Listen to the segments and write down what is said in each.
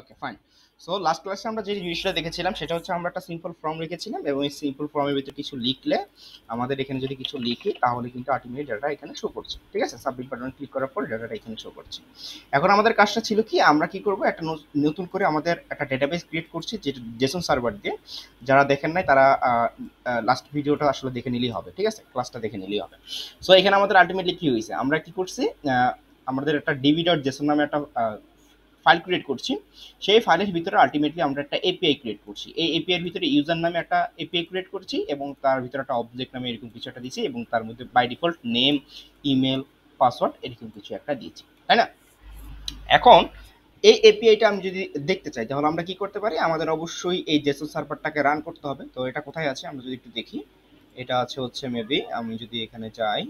ওকে, fine. So last ক্লাসে আমরা যে জিনিসটা দেখেছিলাম সেটা হচ্ছে আমরা একটা সিম্পল ফর্ম রেখেছিলাম এবং এই সিম্পল ফর্মের ভিতরে কিছু লিখলে আমাদের এখানে যদি কিছু লিখি তাহলে কিন্তু আলটিমেটলি ডাটা এখানে শো করছে। ঠিক আছে, সাবমিট বাটন ক্লিক করার পর ডাটাটা এখানে শো করছে। এখন আমাদের কাজটা ছিল কি, আমরা কি করব, একটা নতুন করে আমাদের একটা ডেটাবেস ক্রিয়েট করছি যেটা জেসন সার্ভার দিয়ে। যারা দেখেন নাই তারা লাস্ট ভিডিওটা আসলে দেখে নিলেই হবে। ঠিক আছে, ক্লাসটা দেখে নিলেই হবে। সো এখানে আমাদের আলটিমেটলি কি হয়েছে, আমরা কি করছি, আমাদের একটা db.json নামে একটা ফাইল ক্রিয়েট করছি। সেই ফাইলের ভিতরে আলটিমেটলি আমরা একটা এপিআই ক্রিয়েট করছি। এই এপিআই এর ভিতরে ইউজার নামে একটা এপিআই ক্রিয়েট করছি এবং তার ভিতরে একটা অবজেক্ট নামে এরকম কিছু একটা দিয়েছি এবং তার মধ্যে by default name, email, password এরকম কিছু একটা দিয়েছি, তাই না? এখন এই এপিআইটা আমি যদি দেখতে চাই তাহলে আমরা কি করতে পারি, আমাদের অবশ্যই এই জেসন সার্ভারটাকে রান করতে হবে। তো এটা কোথায় আছে আমরা যদি একটু দেখি, এটা আছে হচ্ছে মেবি, আমি যদি এখানে যাই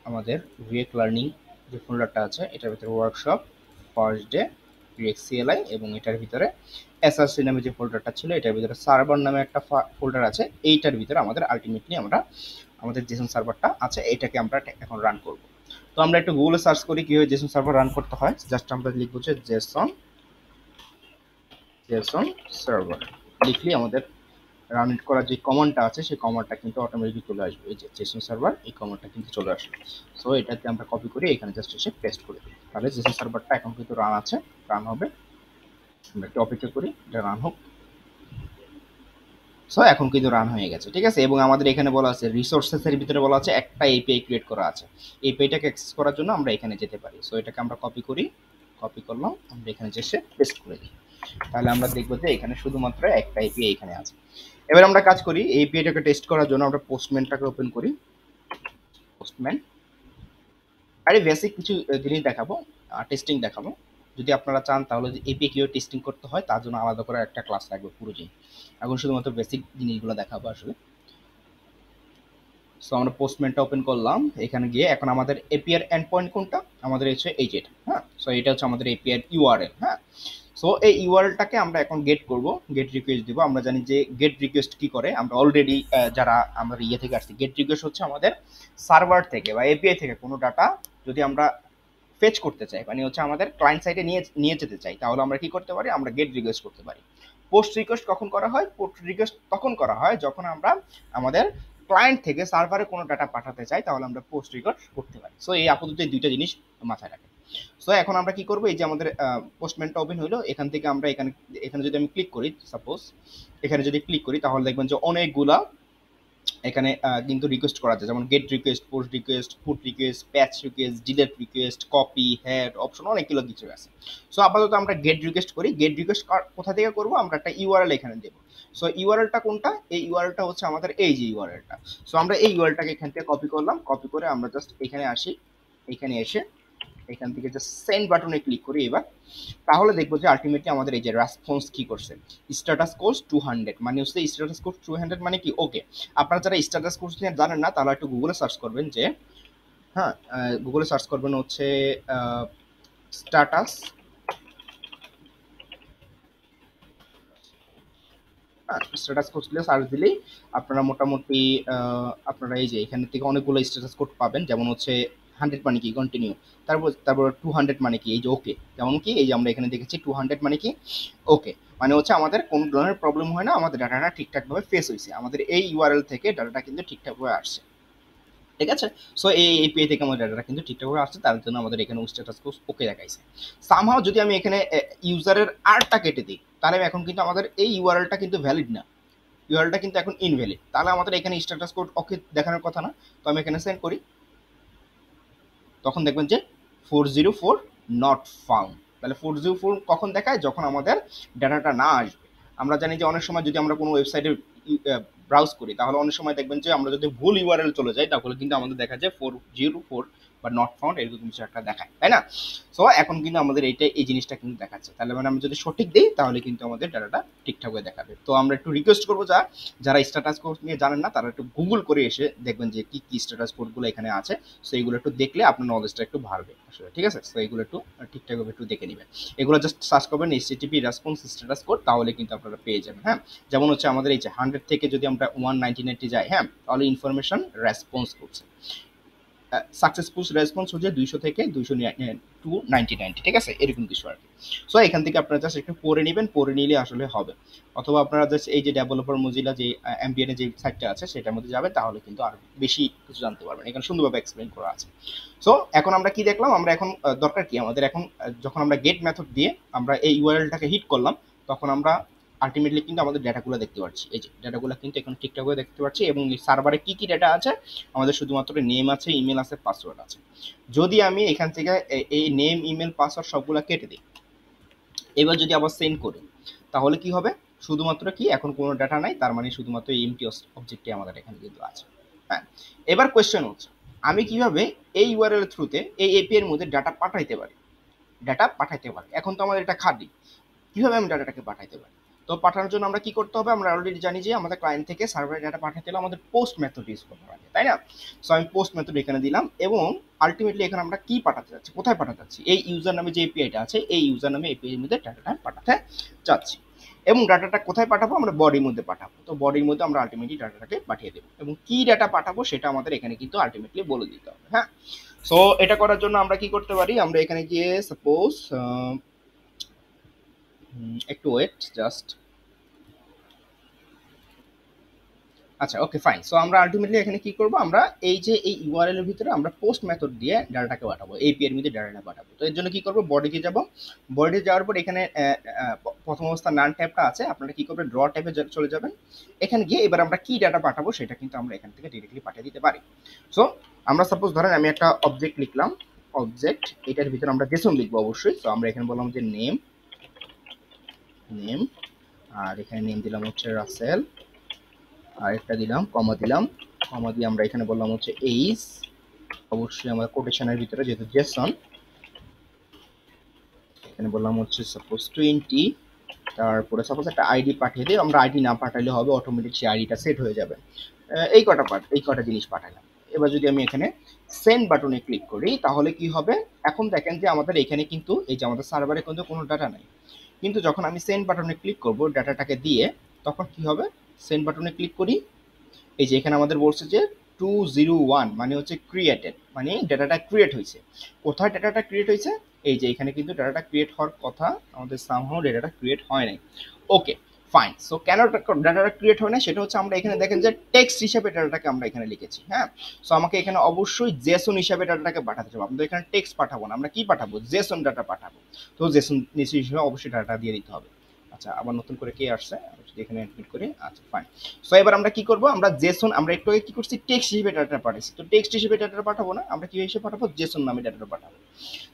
আমাদের রিয়েক্ট লার্নিং যে ফোল্ডারটা আছে এটার ভিতরে workshop, first day, react CLI এবং এটার ভিতরে এসআরসি নামে যে ফোল্ডারটা ছিল এটার ভিতরে সার্ভার নামে একটা ফোল্ডার আছে। এইটার ভিতরে আমাদের আলটিমেটলি আমরা আমাদের জেসন সার্ভারটা আছে, এটাকে আমরা এখন রান করব। তো আমরা একটু গুগলে সার্চ করি কিভাবে জেসন সার্ভার রান করতে হয়। জাস্ট আমরা লিখবো যে জেসন জেসন সার্ভার, লিখলে আমাদের রান করার যে কমান্ডটা আছে সেই কমান্ডটা কিন্তু অটোমেটিকলি চলে আসবে। এই যে জেসন সার্ভার, এই কমান্ডটা কিন্তু চলে আসবে। সো এটাকে আমরা কপি করে এখানে জাস্ট এসে পেস্ট করে দিই, তাহলে জেসন সার্ভারটা এখন কিন্তু রান আছে, রান হবে। আমরা একটু অপেক্ষা করি এটা রান হোক। সো এখন কিন্তু রান হয়ে গেছে, ঠিক আছে। এবং আমাদের এখানে বলা আছে রিসোর্সেসের ভিতরে বলা আছে একটা এপিআই ক্রিয়েট করা আছে। এপিআইটাকে অ্যাক্সেস করার জন্য আমরা এখানে যেতে পারি। সো এটাকে আমরা কপি করি, কপি করলাম, আমরা এখানে এসে পেস্ট করে দিই। তাহলে আমরা দেখবো যে এখানে শুধুমাত্র একটা এপিআই এখানে আছে। এবার আমরা কাজ করি, এপিআইটাকে টেস্ট করার জন্য আমরা পোস্টম্যানটাকে ওপেন করি। পোস্টম্যান, আরে বেসিক কিছু জিনিস দেখাবো, টেস্টিং দেখাবো। যদি আপনারা চান তাহলে যে এপিআই কিভাবে টেস্টিং করতে হয় তার জন্য আলাদা করে একটা ক্লাস লাগবে পুরো দিন। এখন শুধুমাত্র বেসিক জিনিসগুলো দেখাবো আসলে। সো আমরা পোস্টম্যানটা ওপেন করলাম, এখানে গিয়ে এখন আমাদের এপিআই এন্ড পয়েন্ট কোনটা, আমাদের হচ্ছে এই যেটা, হ্যাঁ। সো এটা হচ্ছে আমাদের এপিআই ইউআরএল, হ্যাঁ। সো এই ইউআরএলটাকে আমরা এখন গেট করব, গেট রিকোয়েস্ট দিব। আমরা জানি যে গেট রিকোয়েস্ট কি করে, আমরা অলরেডি যারা আমরা ইয়ে থেকে আসছি, গেট রিকোয়েস্ট হচ্ছে আমাদের সার্ভার থেকে বা এপিআই থেকে কোনো ডাটা যদি আমরা ফেচ করতে চাই, মানে হচ্ছে আমাদের ক্লায়েন্ট সাইডে নিয়ে নিয়ে যেতে চাই, তাহলে আমরা কি করতে পারি, আমরা গেট রিকোয়েস্ট করতে পারি। পোস্ট রিকোয়েস্ট কখন করা হয়, পোস্ট রিকোয়েস্ট তখন করা হয় যখন আমরা আমাদের ক্লায়েন্ট থেকে সার্ভারে কোনো ডাটা পাঠাতে চাই, তাহলে আমরা পোস্ট রিকোয়েস্ট করতে পারি। সো এই আপাতত এই দুইটা জিনিস মাথায় রাখেন। সো এখন আমরা কি করবো, এই যে আমাদের পোস্টম্যানটা ওপেন হইলো, এখান থেকে আমরা এখানে এখানে যদি আমি ক্লিক করি, সাপোজ এখানে যদি ক্লিক করি তাহলে দেখবেন যে অনেকগুলা এখানে কিন্তু রিকোয়েস্ট করা যায়, যেমন get request, post request, put request, patch request, delete request, copy, head option, অনেকগুলো কিছু আছে। সো আপাতত আমরা গেট রিকোয়েস্ট করি। গেট রিকোয়েস্ট কোথা থেকে করবো, আমরা একটা ইউআরএল এখানে দেবো। সো ইউআরএলটা কোনটা, এই ইউআরএলটা হচ্ছে আমাদের এই যে ইউআরএলটা। সো আমরা এই ইউআরএলটাকে এখান থেকে কপি করলাম, কপি করে আমরা জাস্ট এখানে আসি, এখানে এসে এখান থেকে জাস্ট সেন্ড বাটনে ক্লিক করি এবার। তাহলে দেখবো যে আলটিমেটলি আমাদের এই যে রেসপন্স কি করছে, স্ট্যাটাস কোর্স 200, মানে হচ্ছে স্ট্যাটাস কোর্স 200 মানে কি, ওকে। আপনারা যারা স্ট্যাটাস কোর্স নিয়ে জানেন না তাহলে একটু গুগলে সার্চ করবেন যে, হ্যাঁ, গুগলে সার্চ করবেন হচ্ছে স্ট্যাটাস, হ্যাঁ, স্ট্যাটাস কোর্স দিয়ে সার্চ দিলেই আপনারা মোটামুটি আপনারা এই যে এখান থেকে অনেকগুলো স্ট্যাটাস কোড পাবেন। যেমন হচ্ছে 100 মানে কি কন্টিনিউ, তারপর 200 মানে কি এই যে ওকে, যেমন কি এই যে আমরা এখানে দেখেছি 200 মানে কি ওকে, মানে হচ্ছে আমাদের কোনো ধরনের প্রবলেম হয় না, আমাদের ডাটাটা ঠিকঠাকভাবে ফেস হয়েছে, আমাদের এই ইউআরএল থেকে ডাটাটা কিন্তু ঠিকঠাকভাবে আসছে, ঠিক আছে। সো এই এপিআই থেকে আমাদের ডাটাটা কিন্তু ঠিকঠাকভাবে আসছে, তার জন্য আমাদের এখানে স্ট্যাটাস কোর্স ওকে দেখাইছে। সামহাও যদি আমি এখানে ইউজারের আরটা কেটে দিই তাহলে এখন কিন্তু আমাদের এই ইউআরএলটা কিন্তু ভ্যালিড না, ইউআরএলটা কিন্তু এখন ইনভ্যালিড, তাহলে আমাদের এখানে স্ট্যাটাস কোড ওকে দেখানোর কথা না। তো আমি এখানে সেন্ড করি, তখন দেখবেন যে 404 নট ফাউন্ড। তাহলে 404 কখন দেখায়, যখন আমাদের ডাটাটা না আসবে। আমরা জানি যে অনেক সময় যদি আমরা কোনো ওয়েবসাইটে ব্রাউজ করি তাহলে অনেক সময় দেখবেন যে আমরা যদি ভুল ইউআরএল চলে যাই তাহলে কিন্তু আমাদের দেখা যায় 404 বা নট ফাউন্ড এরকম কিছু একটা দেখায়, তাই না? সো এখন কিন্তু আমাদের এই জিনিসটা কিন্তু দেখাচ্ছে, তাহলে মানে আমরা যদি সঠিক দিই তাহলে কিন্তু আমাদের ডাটাটা ঠিকঠাকভাবে দেখাবে। তো আমরা একটু রিকোয়েস্ট করবো যারা স্ট্যাটাস কোড নিয়ে জানেন না তারা একটু গুগল করে এসে দেখবেন যে কি কি স্ট্যাটাস কোডগুলো এখানে আছে। সো এইগুলো একটু দেখলে আপনার নলেজটা একটু বাড়বে আসলে, ঠিক আছে। সো এগুলো একটু ঠিকঠাকভাবে একটু দেখে নেবেন। এগুলো জাস্ট সার্চ করবেন এইচটিটিপি রেসপন্স স্ট্যাটাস কোড, তাহলে কিন্তু আপনারা পেয়ে যাবেন, হ্যাঁ। যেমন হচ্ছে আমাদের এই যে 100 থেকে যদি আমরা 199 যাই, হ্যাঁ, তাহলে ইনফরমেশন রেসপন্স করছে। সাকসেসফুল রেসপন্স হচ্ছে 200 থেকে 299, ঠিক আছে, এরকম কিছু আর কি। সো এখান থেকে আপনারা জাস্ট একটু পড়ে নেবেন, পড়ে নিলে আসলে হবে। অথবা আপনারা জাস্ট এই যে ডেভেলপার মজিলা যে এমবিএন যে সাইটটা আছে সেটার মধ্যে যাবে, তাহলে কিন্তু আর বেশি কিছু জানতে পারবেন, এখানে সুন্দরভাবে এক্সপ্লেন করা আছে। সো এখন আমরা কি দেখলাম, আমরা এখন দরকার কি আমাদের এখন, যখন আমরা গেট মেথড দিয়ে আমরা এই ইউআরএলটাকে হিট করলাম, তখন আমরা আলটিমেটলি কিন্তু আমাদের ডাটাগুলো দেখতে পাচ্ছি। এই যে ডাটাগুলো কিন্তু এখন ঠিকঠাক করে দেখতে পাচ্ছি, এবং সার্ভারে কি কি ডাটা আছে, আমাদের শুধুমাত্র নেম আছে, ইমেল আছে, পাসওয়ার্ড আছে। যদি আমি এখান থেকে এই নেম, ইমেল, পাসওয়ার্ড সবগুলো কেটে দিই, এবার যদি আবার সেন্ড করি, তাহলে কি হবে, শুধুমাত্র কি এখন কোনো ডাটা নাই, তার মানে শুধুমাত্র এমটি অবজেক্টটি আমাদের এখানে কিন্তু আছে। হ্যাঁ, এবার কোয়েশ্চেন হচ্ছে আমি কিভাবে এই ইউআরএল থ্রুতে এই এপি এর মধ্যে ডাটা পাঠাইতে পারি। এখন তো আমাদের এটা খালি, কিভাবে আমি ডাটাটাকে পাঠাইতে পারি? তো পাঠানোর জন্য আমরা কি করতে হবে, আমরা অলরেডি জানি যে আমাদের ক্লায়েন্ট থেকে সার্ভারে ডাটা পাঠাতে হলে আমাদের পোস্ট মেথড ইউজ করতে হবে, তাই না? সো আমি পোস্ট মেথড এখানে দিলাম, এবং আলটিমেটলি এখানে আমরা কি পাঠাতে যাচ্ছি, কোথায় পাঠাতে যাচ্ছি, এই ইউজার নামে যে এপিআইটা আছে এই ইউজার নামে এপিআই এর মধ্যে ডাটাটা পাঠাতে যাচ্ছি। এবং ডাটাটা কোথায় পাঠাবো, আমরা বডির মধ্যে পাঠাবো। তো বডির মধ্যে আমরা আলটিমেটলি ডাটাটাকে পাঠিয়ে দেবো, এবং কি ডাটা পাঠাবো সেটা আমাদের এখানে কিন্তু আলটিমেটলি বলে দিতে হবে। হ্যাঁ, সো এটা করার জন্য আমরা কি করতে পারি, আমরা এখানে গিয়ে সাপোজ একটু ওয়েট জাস্ট, আচ্ছা ওকে ফাইন। সো আমরা আলটিমেটলি এখানে কি করব, আমরা এই যে এই ইউআরএল এর ভিতরে আমরা পোস্ট মেথড দিয়ে ডাটাটাকে পাঠাবো, এপিআই এর মধ্যে ডাটাটা পাঠাবো। তো এর জন্য কি করব, বডিতে যাব, বডিতে যাওয়ার পর এখানে প্রথম অবস্থা নান ট্যাবটা আছে, আপনারা কি করবেন, ড্র ট্যাবে চলে যাবেন। এখানে গিয়ে এবার আমরা কি ডাটা পাঠাবো সেটা কিন্তু আমরা এখান থেকে ডিরেক্টলি পাঠিয়ে দিতে পারি। সো আমরা সাপোজ ধরেন আমি একটা অবজেক্ট লিখলাম, অবজেক্ট, এটার ভিতরে আমরা জেসন লিখবো অবশ্যই। তো আমরা এখানে বললাম যে নেম, আর এখানে নেম দিলাম হচ্ছে রাসেল, আর একটা দিলাম কমা দিয়ে আমরা এখানে বললাম হচ্ছে এইজ, অবশ্যই আমরা কোটেশনের ভিতরে যেহেতু জেসন, এখানে বললাম হচ্ছে সাপোজ 20, তারপরে সাপোজ একটা আইডি পাঠিয়ে দিই, আমরা আইডি না পাঠাইলে হবে, অটোমেটিক সেই আইডিটা সেট হয়ে যাবে। এই কটা জিনিস পাঠালাম। এবার যদি আমি এখানে সেন্ড বাটনে ক্লিক করি, তাহলে কি হবে, এখন দেখেন যে আমাদের এখানে কিন্তু এই যে আমাদের সার্ভারে কিন্তু কোনো ডাটা নাই, কিন্তু যখন আমি সেন্ড বাটনে ক্লিক করব ডাটাটাকে দিয়ে, তখন কি হবে, সেন্ড বাটনে ক্লিক করি, এই যে এখানে আমাদের বলছে যে 201 মানে হচ্ছে ক্রিয়েটেড, মানে ডাটাটা ক্রিয়েট হয়েছে। কোথায় ডাটাটা ক্রিয়েট হয়েছে, এই যে এখানে কিন্তু ডাটাটা ক্রিয়েট হওয়ার কথা, আমাদের সামহাও ডাটাটা ক্রিয়েট হয় নাই। Okay fine. সো কেন ডাটাটা ক্রিয়েট হয় না, সেটা হচ্ছে আমরা এখানে দেখেন যে টেক্সট হিসেবে ডাটাটাকে আমরা এখানে লিখেছি। হ্যাঁ, সো আমাকে এখানে অবশ্যই জেসন হিসাবে ডাটাটাকে পাঠাতে হবে, আমরা এখানে টেক্সট পাঠাবো না, আমরা কি পাঠাবো, জেসন ডাটা পাঠাবো। তো জেসন হিসেবে অবশ্যই ডাটা দিয়ে দিতে হবে। আচ্ছা, আবার নতুন করে কে আসছে, যদি এখানে অ্যাডমিট করি, আচ্ছা ফাইন। সো এবার আমরা কি করব, আমরা জেসন, আমরা একটু আগে কি করছি, টেক্সট হিসেবে ডাটা পাঠাইছি, তো টেক্সট হিসেবে ডাটা পাঠাবো না, আমরা কি হিসেবে পাঠাবো, জেসন নামে ডাটা পাঠাবো।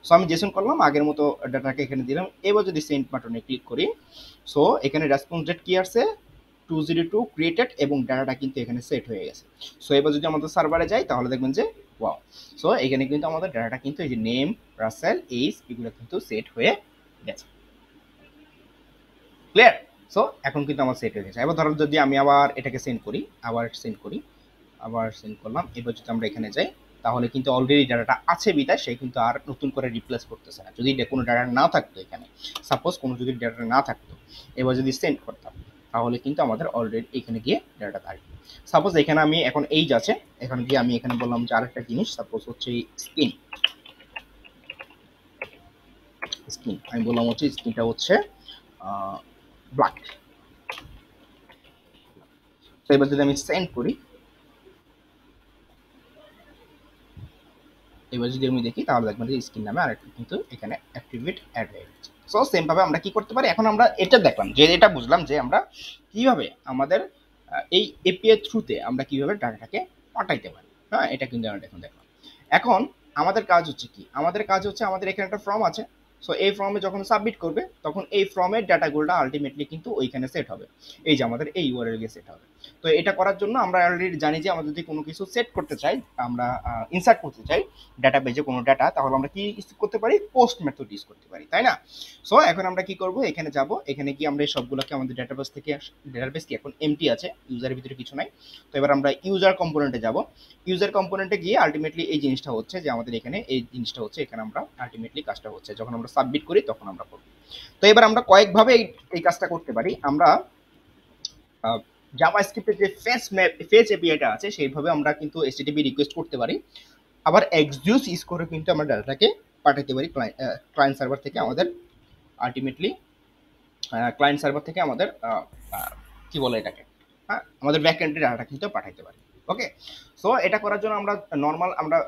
সো আমি জেসন করলাম, আগের মতো ডাটাকে এখানে দিলাম। এবার যদি সেন্ড বাটনে ক্লিক করি, সো এখানে রেসপন্স ডেট কি আসছে, 202 ক্রিয়েটেড, এবং ডাটাটা কিন্তু এখানে সেট হয়ে গেছে। সো এবার যদি আমাদের সার্ভারে যাই, তাহলে দেখবেন যে ওয়াও, সো এখানে কিন্তু আমাদের ডাটাটা কিন্তু এই যে নেম, রাসেল, এইজ, এগুলো কিন্তু সেট হয়ে গেছে। ক্লিয়ার? সো এখন কিন্তু আমার সেট হয়ে গেছে। এবার ধরো যদি আমি আবার এটাকে সেন্ড করি, আবার সেন্ড করলাম, এবার যদি আমরা এখানে যাই, তাহলে কিন্তু অলরেডি ডাটাটা আছে বিদায় সে কিন্তু আর নতুন করে রিপ্লেস করতেছে না। যদি কোনো ডাটা না থাকতো এখানে, সাপোজ কোনো যদি ডাটা না থাকতো, এবার যদি সেন্ড করতাম, তাহলে কিন্তু আমাদের অলরেডি এখানে গিয়ে ডাটা থাকবে। সাপোজ এখানে আমি এখন এইজ আছে, এখানে গিয়ে আমি এখানে বললাম যে আরেকটা জিনিস, সাপোজ হচ্ছে স্কিন, আমি বললাম হচ্ছে স্কিনটা হচ্ছে ব্ল্যাক। তো এবার যদি আমি সেন্ড করি, এবার যদি আমি দেখি, তাহলে দেখবেন যে স্ক্রিন নামে আরেকটা কিন্তু এখানে অ্যাক্টিভেট অ্যাড হয়ে গেছে। সো সেম ভাবে আমরা কি করতে পারি, এখন আমরা এটা দেখলাম যে, এটা বুঝলাম যে আমরা কিভাবে আমাদের এই এপিআই থ্রুতে আমরা কিভাবে ডাটাটাকে পাঠাইতে পারি। হ্যাঁ, এটা কিন্তু আমরা দেখলাম। এখন আমাদের কাজ হচ্ছে কি, আমাদের এখানে একটা ফর্ম আছে। সো এই ফর্মে যখন সাবমিট করবে, তখন এই ফর্মের ডাটাগুলো আলটিমেটলি কিন্তু ওইখানে সেট হবে, এই যে আমাদের এই ইউআরএল এ সেট হবে। তো এটা করার জন্য আমরা অলরেডি জানি যে আমরা যদি কোনো কিছু সেট করতে চাই, আমরা ইনসার্ট করতে চাই ডাটাবেজে কোনো ডাটা, তাহলে আমরা কি ইউজ করতে পারি, পোস্ট মেথড ইউজ করতে পারি, তাই না? সো এখন আমরা কি করব, এখানে যাব, এখানে কি আমরা সবগুলোকে আমাদের ডাটাবেস থেকে, ডাটাবেস কি এখন এমটি আছে, ইউজারের ভিতরে কিছু নাই। তো এবার আমরা ইউজার কম্পোনেন্টে যাব, ইউজার কম্পোনেন্টে গিয়ে আলটিমেটলি এই জিনিসটা হচ্ছে যে আমাদের এখানে এই জিনিসটা হচ্ছে, এখানে আমরা আলটিমেটলি কাজটা হচ্ছে যখন আমরা সাবমিট করি তখন আমরা করব। তো এবার আমরা কয়েকভাবে এই কাজটা করতে পারি। আমরা জাভাস্ক্রিপ্টের যে ফেচ এপিআইটা আছে, সেইভাবে আমরা কিন্তু এইচটিটিপি রিকোয়েস্ট করতে পারি। আবার এক্সিউস ইউজ করে কিন্তু আমরা ডাটাটাকে পাঠাতে পারি ক্লায়েন্ট সার্ভার থেকে আমাদের আলটিমেটলি ক্লায়েন্ট সার্ভার থেকে আমাদের কি বলে এটাকে, হ্যাঁ, আমাদের ব্যাকএন্ডে ডাটা কিন্তু পাঠাইতে পারি। ওকে, সো এটা করার জন্য আমরা নর্মাল আমরা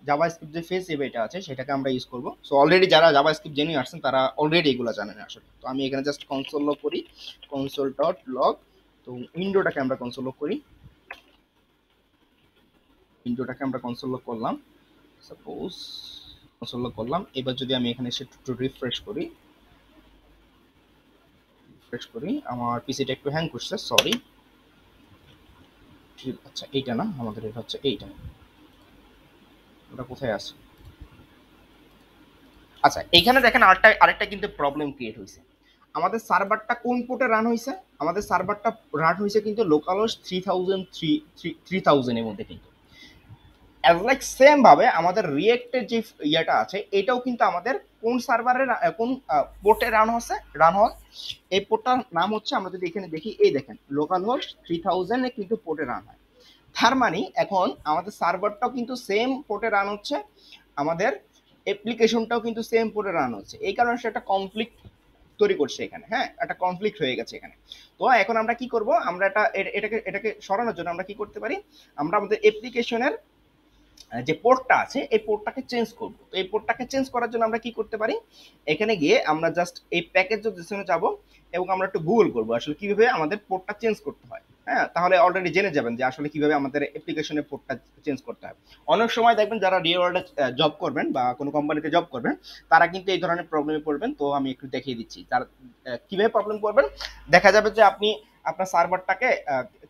জাভা স্ক্রিপ্ট যে ফেস এটা আছে সেটাকে আমরা ইউজ করব। সো অলরেডি যারা জাভা স্ক্রিপ্ট জেনে আসছেন তারা অলরেডি এগুলো জানেন আসলে। তো আমি এখানে জাস্ট কনসোল লগ করি, কনসোল ডট লগ। তো উইন্ডোটাকে আমরা কনসোল লগ করি, উইন্ডোটাকে আমরা কনসোল লগ করলাম, সাপোজ কনসোল লগ করলাম। এবার যদি আমি এখানে এসে একটু রিফ্রেশ করি, আমার পিসিটা একটু হ্যাং করছে, সরি। আচ্ছা এইটা না, আমাদের এটা হচ্ছে এইটা, ওটা কোথায় আছে? আচ্ছা এখানে দেখেন আরেকটা কিন্তু প্রবলেম ক্রিয়েট হয়েছে। আমাদের সার্ভারটা কোন পোর্টে রান হয়েছে? আমাদের সার্ভারটা রান হয়েছে কিন্তু লোকালহোস্ট 3000 এর মধ্যে। কিন্তু অ্যাজ লাইক সেম ভাবে আমাদের রিয়েক্টের যে ইয়েটা আছে এটাও কিন্তু আমাদের কোন সার্ভারে কোন পোর্টে রান হয়, এই পোর্টটার নাম হচ্ছে, আমরা যদি এখানে দেখি, এই দেখেন লোকালহোস্ট 3000 এ কিন্তু পোর্টে রান হয়। তার মানে এখন আমাদের সার্ভারটাও কিন্তু সেম পোর্টে রান হচ্ছে, আমাদের অ্যাপ্লিকেশনটাও কিন্তু সেম পোর্টে রান হচ্ছে। এই কারণে সেটা কনফ্লিক্ট তৈরি করছে এখানে, হ্যাঁ, একটা কনফ্লিক্ট হয়ে গেছে এখানে। তো এখন আমরা কি করব, আমরা এটাকে সরানোর জন্য আমরা কি করতে পারি, আমরা আমাদের অ্যাপ্লিকেশনের যে পোর্টটা আছে এই পোর্টটাকে চেঞ্জ করব। তো এই পোর্টটাকে চেঞ্জ করার জন্য আমরা কি করতে পারি, এখানে গিয়ে আমরা জাস্ট এই প্যাকেজ জেসনে যাব এবং আমরা একটু গুগল করব আসলে কিভাবে আমাদের পোর্টটা চেঞ্জ করতে হয়। হ্যাঁ, তাহলে অলরেডি জেনে যাবেন যে আসলে কিভাবে আমাদের অ্যাপ্লিকেশনের পোর্টটা চেঞ্জ করতে হয়। অনেক সময় দেখবেন যারা রিয়েল ওয়ার্ল্ডে জব করবেন বা কোনো কোম্পানিতে জব করবেন তারা কিন্তু এই ধরনের প্রবলেমে পড়বেন। তো আমি একটু দেখিয়ে দিচ্ছি তারা কিভাবে প্রবলেম করবেন। দেখা যাবে যে আপনি আপনার সার্ভারটাকে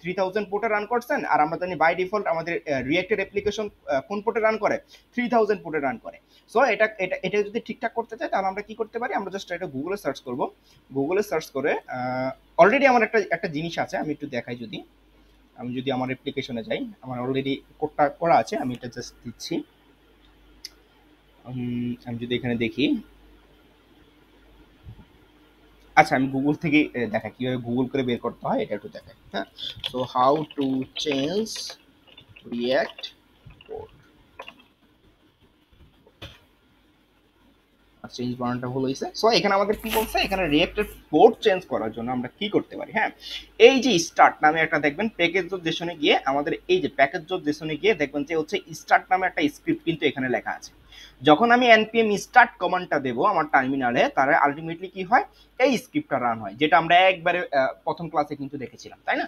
3000 পোর্টে রান করছেন, আর আমরা জানি বাই ডিফল্ট আমাদের রিয়েক্টেড অ্যাপ্লিকেশন কোন পোর্টে রান করে, 3000 পোর্টে রান করে। সো এটা এটা এটা যদি ঠিকঠাক করতে চাই তাহলে আমরা কি করতে পারি, আমরা জাস্ট এটা গুগলে সার্চ করব। গুগলে সার্চ করে অলরেডি আমার একটা জিনিস আছে, আমি একটু দেখাই। আমি যদি আমার অ্যাপ্লিকেশনে যাই, আমার অলরেডি কোডটা করা আছে, আমি এটা জাস্ট দিচ্ছি। আমি যদি এখানে দেখি, আচ্ছা আমি গুগল থেকে দেখাই কিভাবে গুগল করে বের করতে হয়, এটা একটু দেখাই। হ্যাঁ, so how to change react port. Change বানানটা ভুল হয়েছে। সো এখানে আমাদের কি বলছে, এখানে রিয়েক্টেড পোর্ট চেঞ্জ করার জন্য আমরা কি করতে পারি, হ্যাঁ, এই যে স্টার্ট নামে একটা দেখবেন প্যাকেজ জেসনে গিয়ে, আমাদের এই যে প্যাকেজ জেসনে গিয়ে দেখবেন যে হচ্ছে স্টার্ট নামে একটা স্ক্রিপ্ট কিন্তু এখানে লেখা আছে। যখন আমি npm স্টার্ট কমান্ডটা দেবো আমার টার্মিনালে, তাহলে আলটিমেটলি কি হয়, এই স্ক্রিপ্টটা রান হয়, যেটা আমরা একবারে প্রথম ক্লাসে কিন্তু দেখেছিলাম, তাই না?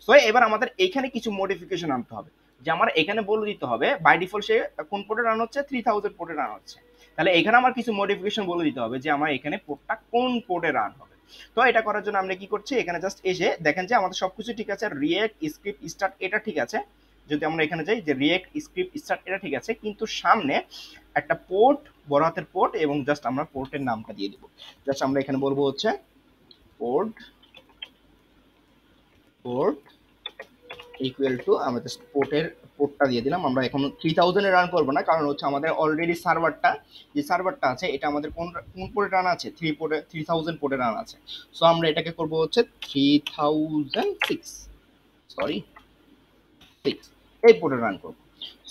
সো এবার আমাদের এখানে কিছু মডিফিকেশন আনতে হবে, যে আমার এখানে বলে দিতে হবে বাই ডিফল্ট সে কোন পোর্টে রান হচ্ছে, 3000 পোর্টে রান হচ্ছে। তাহলে এখানে আমার কিছু মডিফিকেশন বলে দিতে হবে যে আমার এখানে পোর্টটা কোন পোর্টে রান হবে। তো এটা করার জন্য আমরা কি করছি, এখানে জাস্ট এসে দেখেন যে আমাদের সবকিছু ঠিক আছে, রিয়েক্ট স্ক্রিপ্ট স্টার্ট এটা ঠিক আছে। যদি আমরা এখানে যাই যে রিয়েক্ট স্ক্রিপ্ট স্টার্ট এটা ঠিক আছে, কিন্তু সামনে একটা পোর্ট, বড় হাতের পোর্ট, এবং জাস্ট আমরা পোর্টের নামটা দিয়ে দিব। জাস্ট আমরা এখানে বলবো হচ্ছে পোর্ট পোর্ট ইকুয়াল টু, আমরা জাস্ট পোর্টটা দিয়ে দিলাম। আমরা এখন 3000 এ রান করবো না, কারণ হচ্ছে আমাদের অলরেডি সার্ভারটা আছে এটা আমাদের কোন পোর্টে রান আছে, 3000 পোর্টে রান আছে। সো আমরা এটাকে করবো হচ্ছে 3006, সরি 6, এই পোর্টে রান করবো।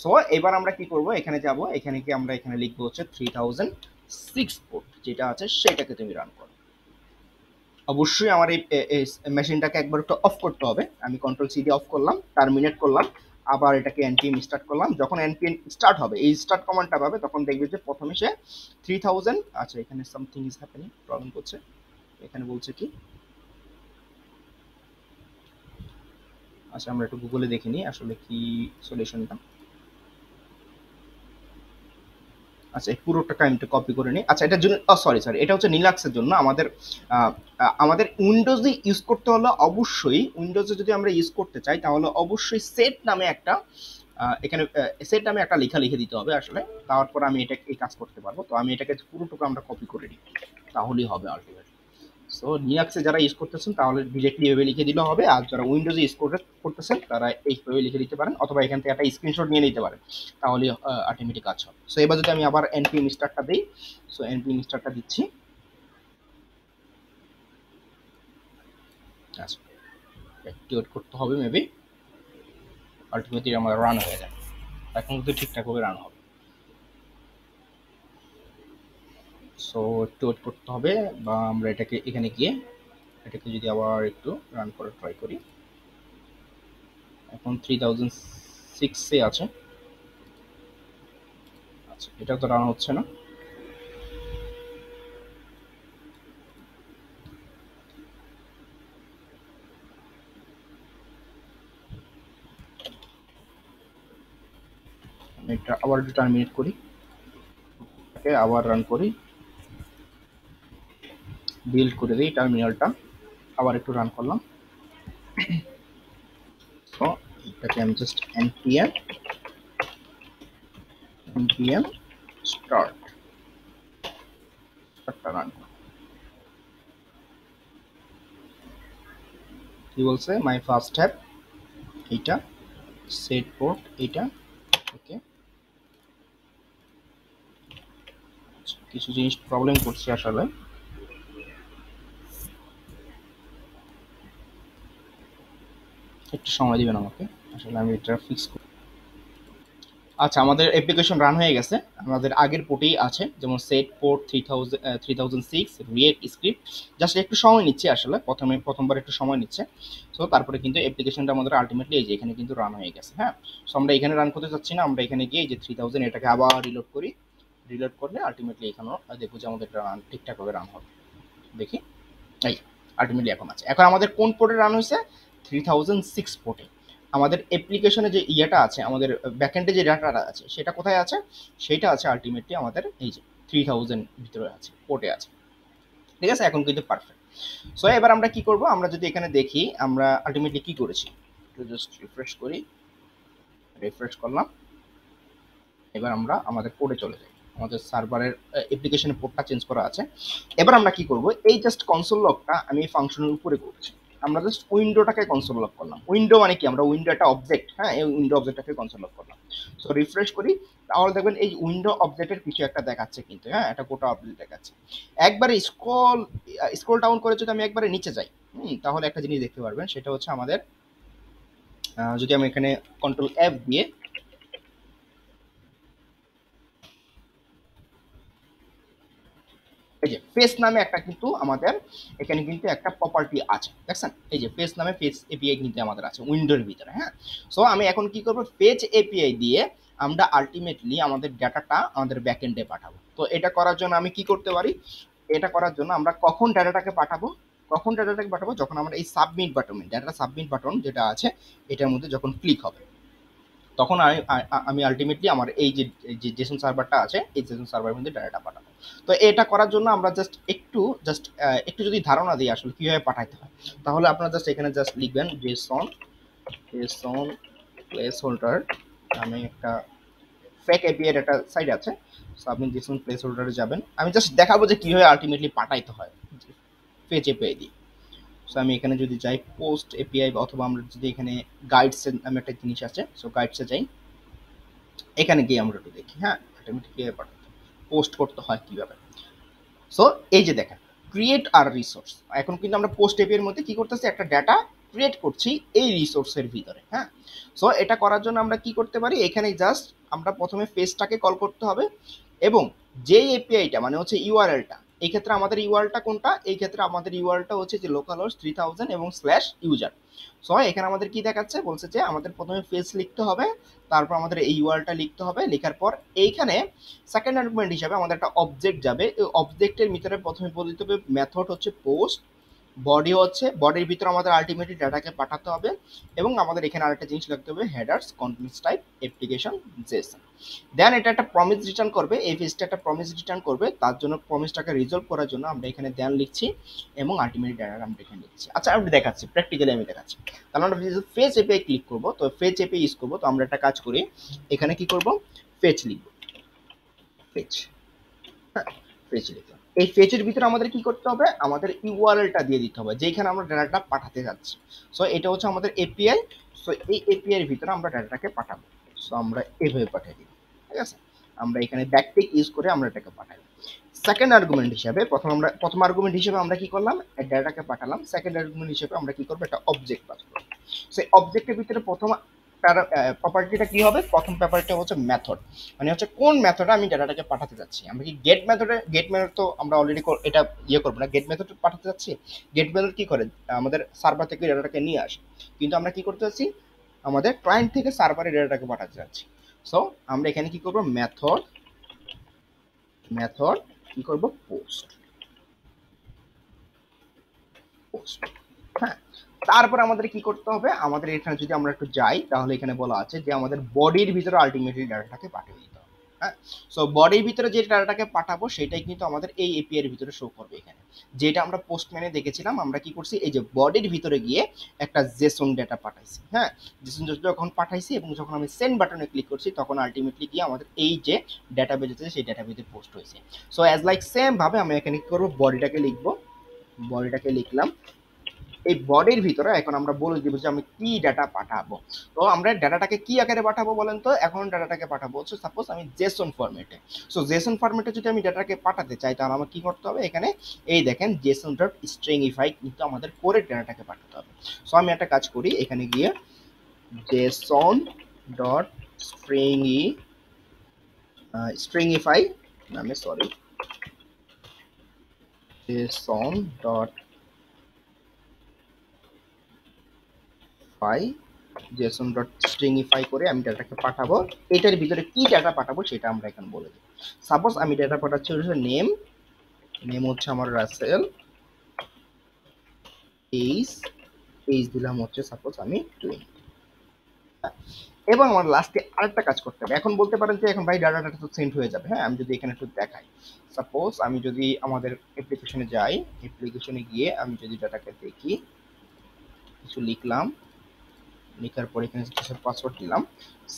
সো এবার আমরা কি করব, এখানে যাব, এখানে কি আমরা এখানে লিখবো হচ্ছে 3006 পোর্ট যেটা আছে সেটাকে তুমি রান করো। অবশ্যই আমার এই মেশিনটাকে একবার একটু অফ করতে হবে। আমি কন্ট্রোল সি দিয়ে অফ করলাম, টার্মিনেট করলাম, আবার এটাকে npm স্টার্ট করলাম। যখন npm স্টার্ট হবে, এই স্টার্ট কমান্ডটা পাবে, তখন দেখবে যে প্রথমে সে 3000, আচ্ছা এখানে সামথিং ইজ হ্যাপেনিং, প্রবলেম করছে। এখানে বলছে কি, আচ্ছা আমরা একটু গুগলে দেখে নিই আসলে কি সলিউশনটা। আচ্ছা এই পুরোটাকে আমি একটু কপি করে নিই। আচ্ছা এটার জন্য, সরি এটা হচ্ছে লিনাক্সের জন্য। আমাদের উইন্ডোজে ইউজ করতে হলে অবশ্যই, উইন্ডোজে যদি আমরা ইউজ করতে চাই তাহলে অবশ্যই সেট নামে একটা এখানে সেট নামে একটা লেখা লিখে দিতে হবে আসলে, তারপর আমি এটা এই কাজ করতে পারবো। তো আমি এটাকে পুরোটুকু আমরা কপি করে নিই, তাহলেই হবে আলটিমেটলি। সো লিনাক্সে যারা ইউজ করতেছেন তাহলে ডিরেক্টলি এভাবে লিখে দিলে হবে, আর যারা উইন্ডোজে ইউজ করতেছেন তারা এইভাবে লিখে দিতে পারেন, অথবা এখান থেকে একটা স্ক্রিনশট নিয়ে নিতে পারেন, তাহলে অটোমেটিক কাজ হবে। সো এবার যদি আমি আবার npm স্টার্টটা দিই, সো npm স্টার্টটা দিচ্ছি, আচ্ছা একটু ওয়েট করতে হবে মেবি, আলটিমেটলি আমার রান হয়ে যাবে, এখন কিন্তু ঠিকঠাকভাবে রান হবে। সো একটু ওয়েট করতে হবে, বা আমরা এটাকে এখানে গিয়ে এটাকে যদি আবার একটু রান করে ট্রাই করি। এখন 3006 এ আছে। আচ্ছা, এটা তো রান হচ্ছে না। এটা আবার টার্মিনেট করি, আবার রান করি, বিল্ড করে দিই টার্মিনালটা, আবার একটু রান করলাম। তো এটাকে আমি জাস্ট npm স্টার্ট রান করি। কি বলছে? মাই ফার্স্ট ট্যাব এইটা, সেট পোর্ট এইটা। ওকে, কিছু জিনিস প্রবলেম করছে আসলে, একটু সময় দিবেন আমাকে, আসলে আমি এটা ফিক্স করি। আচ্ছা, আমাদের অ্যাপ্লিকেশন রান হয়ে গেছে, আমাদের আগের পোর্টেই আছে, যেমন set port 3006 react script. Just একটু সময় নিচ্ছে আসলে, প্রথমবার একটু সময় নিচ্ছে। সো তারপরে কিন্তু অ্যাপ্লিকেশনটা আমাদের আলটিমেটলি এই যে এখানে কিন্তু রান হয়ে গেছে। হ্যাঁ, সো আমরা এখানে রান করতে চাচ্ছি না, আমরা এখানে গিয়ে এই যে 3000 এটাকে আবার রিলোড করি। রিলোড করলে আলটিমেটলি এখানেও দেখবো যে আমাদের রান ঠিকঠাকভাবে রান হবে। দেখি, এই আলটিমেটলি এখন আছে। এখন আমাদের কোন পোর্টে রান হয়েছে? 3006 পোর্টে। আমাদের অ্যাপ্লিকেশনে যে ইয়েটা আছে, আমাদের ব্যাকএন্ডে যে ডাটাটা আছে, সেটা কোথায় আছে? সেটা আছে আলটিমেটলি আমাদের এই যে 3000 ভিতরে আছে, পোর্টে আছে। ঠিক আছে, এখন কিন্তু পারফেক্ট। সো এবার আমরা কি করব? আমরা যদি এখানে দেখি আমরা আলটিমেটলি কি করেছি, একটু জাস্ট রিফ্রেশ করি, রিফ্রেশ করলাম। এবার আমরা আমাদের পোর্টে চলে যাই, আমাদের সার্ভারের অ্যাপ্লিকেশনের পোর্টটা চেঞ্জ করা আছে। এবার আমরা কি করব? এই জাস্ট কনসোল লকটা আমি এই ফাংশনের উপরে করছি। আমরা জাস্ট উইন্ডোটাকে কনসোল লক করলাম। উইন্ডো মানে কি? আমরা উইন্ডো একটা অবজেক্ট, হ্যাঁ, এই উইন্ডো অবজেক্টটাকে কনসোল লক করলাম। সো রিফ্রেশ করি, তাহলে দেখবেন এই উইন্ডো অবজেক্টের কিছু একটা দেখাচ্ছে কিন্তু, হ্যাঁ, এটা গোটা অবজেক্ট দেখাচ্ছে। একবারে স্ক্রল ডাউন করে যদি আমি একবারে নিচে যাই, তাহলে একটা জিনিস দেখতে পারবেন, সেটা হচ্ছে আমাদের যদি আমি এখানে কন্ট্রোল এফ দিয়ে এই যে ফেস নামে একটা কিন্তু আমাদের এখানে কিন্তু একটা প্রপার্টি আছে, দেখছেন? এই যে ফেস নামে ফেস এপিআই কিন্তু আমাদের আছে উইন্ডোর ভিতরে। হ্যাঁ, সো আমি এখন কি করব? ফেচ এপিআই দিয়ে আমরা আলটিমেটলি আমাদের ডাটাটা আমাদের ব্যাকএন্ডে পাঠাবো। তো এটা করার জন্য আমি কি করতে পারি? এটা করার জন্য আমরা কখন ডাটাটাকে পাঠাবো? যখন আমরা এই submit button, data submit button যেটা আছে, এটার মধ্যে যখন ক্লিক হবে, তখন আমি আলটিমেটলি আমার এই যে জেসন সার্ভারটা আছে, এই জেসন সার্ভারের মধ্যে ডাটাটা পাঠাবো। তো এটা করার জন্য আমরা একটু যদি ধারণা দিই আসলে কিভাবে পাঠাইতে হয়, তাহলে আপনারা জাস্ট এখানে জাস্ট লিখবেন জেসন প্লেস হোল্ডার নামে একটা ফেক এপিআই এর একটা সাইট আছে। সো আপনি জেসন প্লেস হোল্ডারে যাবেন, আমি জাস্ট দেখাবো যে কিভাবে আলটিমেটলি পাঠাইতে হয় ফেচ এপিআই দিয়ে। সো আমি এখানে যদি যাই পোস্ট এপিআই, অথবা আমরা যদি এখানে গাইডস নামে একটা জিনিস আছে, সো গাইডসে যাই, এখানে গিয়ে আমরা একটু দেখি, হ্যাঁ, অটোমেটিক কিভাবে পাঠাতে পোস্ট করতে হয় কিভাবে। সো এই যে দেখেন, ক্রিয়েট আর রিসোর্স, এখন কিন্তু আমরা পোস্ট এপিআই এর মধ্যে কি করতেছি? একটা ডাটা ক্রিয়েট করছি এই রিসোর্সের ভিতরে। হ্যাঁ, সো এটা করার জন্য আমরা কি করতে পারি? এখানে জাস্ট আমরা প্রথমে পেজটাকে কল করতে হবে, এবং যেই এপিআইটা মানে হচ্ছে ইউআরএলটা, এই ক্ষেত্রে আমাদের ইউআরএলটা কোনটা? এই ক্ষেত্রে আমাদের ইউআরএলটা হচ্ছে যে লোকাল হোস্ট 3000 এবং স্ল্যাশ ইউজার। সো এখানে আমাদের কি দেখাচ্ছে? বলছে যে আমাদের প্রথমে পেজ লিখতে হবে, তারপর আমাদের এই ইউআরএলটা লিখতে হবে। লেখার পর এইখানে সেকেন্ড আর্গুমেন্ট হিসাবে আমাদের একটা অবজেক্ট যাবে, এই অবজেক্টের ভিতরে প্রথমে বলে দিতে হবে মেথড হচ্ছে পোস্ট, বডি হচ্ছে বডির ভিতরে আমাদের আলটিমেটলি ডাটাকে পাঠাতে হবে, এবং আমাদের এখানে আরেকটা জিনিস লিখতে হবে headers contents type application JSON. Then এটা একটা প্রমিস রিটার্ন করবে, এই পেজটা একটা প্রমিস রিটার্ন করবে, তার জন্য প্রমিসটাকে রিজলভ করার জন্য আমরা এখানে দেন লিখছি, এবং আলটিমেটলি ডাটাটা আমরা এখানে লিখছি। আচ্ছা, আমি দেখাচ্ছি, প্র্যাকটিক্যালি আমি দেখাচ্ছি। তাহলে আমরা ফেচ এপিআই ক্লিক করবো, তো ফেচ এপিআই ইউজ করবো। তো আমরা একটা কাজ করি, এখানে কি করব? ফেচ লিখবো, ফেচ, হ্যাঁ, ফেচ লিখলাম। এই ফেচের ভিতরে আমাদের কি করতে হবে? আমাদের ইউআরএলটা দিয়ে দিতে হবে যেখানে আমরা ডাটাটা পাঠাতে যাচ্ছি। সো এটা হচ্ছে আমাদের এপিআই। সো এই এপিআই এর ভিতরে আমরা ডাটাটাকে পাঠাবো। সো আমরা এইভাবে পাঠিয়ে দিই, ঠিক আছে? আমরা এখানে ব্যাকটিক ইউজ করে আমরা এটাকে পাঠাই। সেকেন্ড আর্গুমেন্ট হিসাবে প্রথম আর্গুমেন্ট হিসেবে আমরা কি করলাম? ডাটাকে পাঠালাম। সেকেন্ড আর্গুমেন্ট হিসেবে আমরা কি করবো? একটা অবজেক্ট পাস করবো। সেই অবজেক্টের ভিতরে প্রথম প্রপার্টিটা কি হবে, প্রথম প্রপার্টিটা হচ্ছে মেথড, মানে হচ্ছে কোন মেথডে আমি ডাটাটাকে পাঠাতে যাচ্ছি। আমরা কি গেট মেথড তো আমরা অলরেডি এটা করবো না, গেট মেথড পাঠাতে যাচ্ছি। গেট মেথড কি করে, আমাদের সার্ভার থেকে ডাটাটাকে নিয়ে আসে, কিন্তু আমরা কি করতে যাচ্ছি, আমাদের ক্লায়েন্ট থেকে সার্ভারে ডাটাটাকে পাঠাতে যাচ্ছি। সো আমরা এখানে কি করব, মেথড কি করব, পোস্ট। হ্যাঁ, তারপর আমাদের কি করতে হবে, আমাদের এখানে যদি আমরা একটু যাই তাহলে এখানে বলা আছে যে আমাদের বডির ভিতরে আলটিমেটলি ডাটাটাকে পাঠিয়ে দিতে হবে। হ্যাঁ, সো বডির ভিতরে যে ডাটাটাকে পাঠাবো সেটাই কিন্তু আমাদের এই এপিআই এর ভিতরে শো করবে। এখানে যেটা আমরা পোস্টম্যানে দেখেছিলাম, আমরা কি করছি, এই যে বডির ভিতরে গিয়ে একটা জেসন ডেটা পাঠাইছি। হ্যাঁ, জেসন যখন পাঠাইছি এবং যখন আমি সেন্ড বাটনে ক্লিক করছি তখন আলটিমেটলি গিয়ে আমাদের এই যে ডেটাবেজ আছে সেই ডেটাবেজে পোস্ট হয়েছে। সো অ্যাজ লাইক সেম ভাবে আমি এখানে কি করবো, বডিটাকে লিখবো, বডিটাকে লিখলাম। এই বডির ভিতরে এখন আমরা বলে দিব যে আমি কি ডাটা পাঠাবো। তো আমরা ডাটাটাকে কি আকারে পাঠাবো বলেন তো, এখন ডাটাটাকে পাঠাবো হচ্ছে সাপোজ আমি জেসন ফরম্যাটে। সো জেসন ফরম্যাটে যদি আমি ডাটাটাকে পাঠাতে চাই তাহলে আমার কি করতে হবে, এখানে এই দেখেন জেসন ডট স্ট্রিংইফাই কিন্তু আমাদের করে ডাটাটাকে পাঠাতে হবে। সো আমি একটা কাজ করি, এখানে গিয়ে জেসন ডট স্ট্রিংইফাই নামে, sorry, JSON dot JSON dot stringify করে আমি ডাটাকে পাঠাবো। এটার ভিতরে কি ডাটা পাঠাবো সেটা আমরা এখন বলে দেব। সাপোজ আমি ডাটা পাঠাচ্ছি হচ্ছে নেম হচ্ছে আমার রাসেল, এইজ দিলাম হচ্ছে সাপোজ আমি 20। এবং আমার লাস্টে আরেকটা কাজ করতে হবে। এখন বলতে পারেন যে এখন ভাই ডাটাটা তো সেন্ড হয়ে যাবে। হ্যাঁ, আমি যদি এখানে একটু দেখাই, সাপোজ আমি যদি আমাদের অ্যাপ্লিকেশনে যাই, অ্যাপ্লিকেশনে গিয়ে আমি যদি ডাটাকে দেখি, কিছু লিখলাম, লেখার পর এখানে পাসওয়ার্ড দিলাম,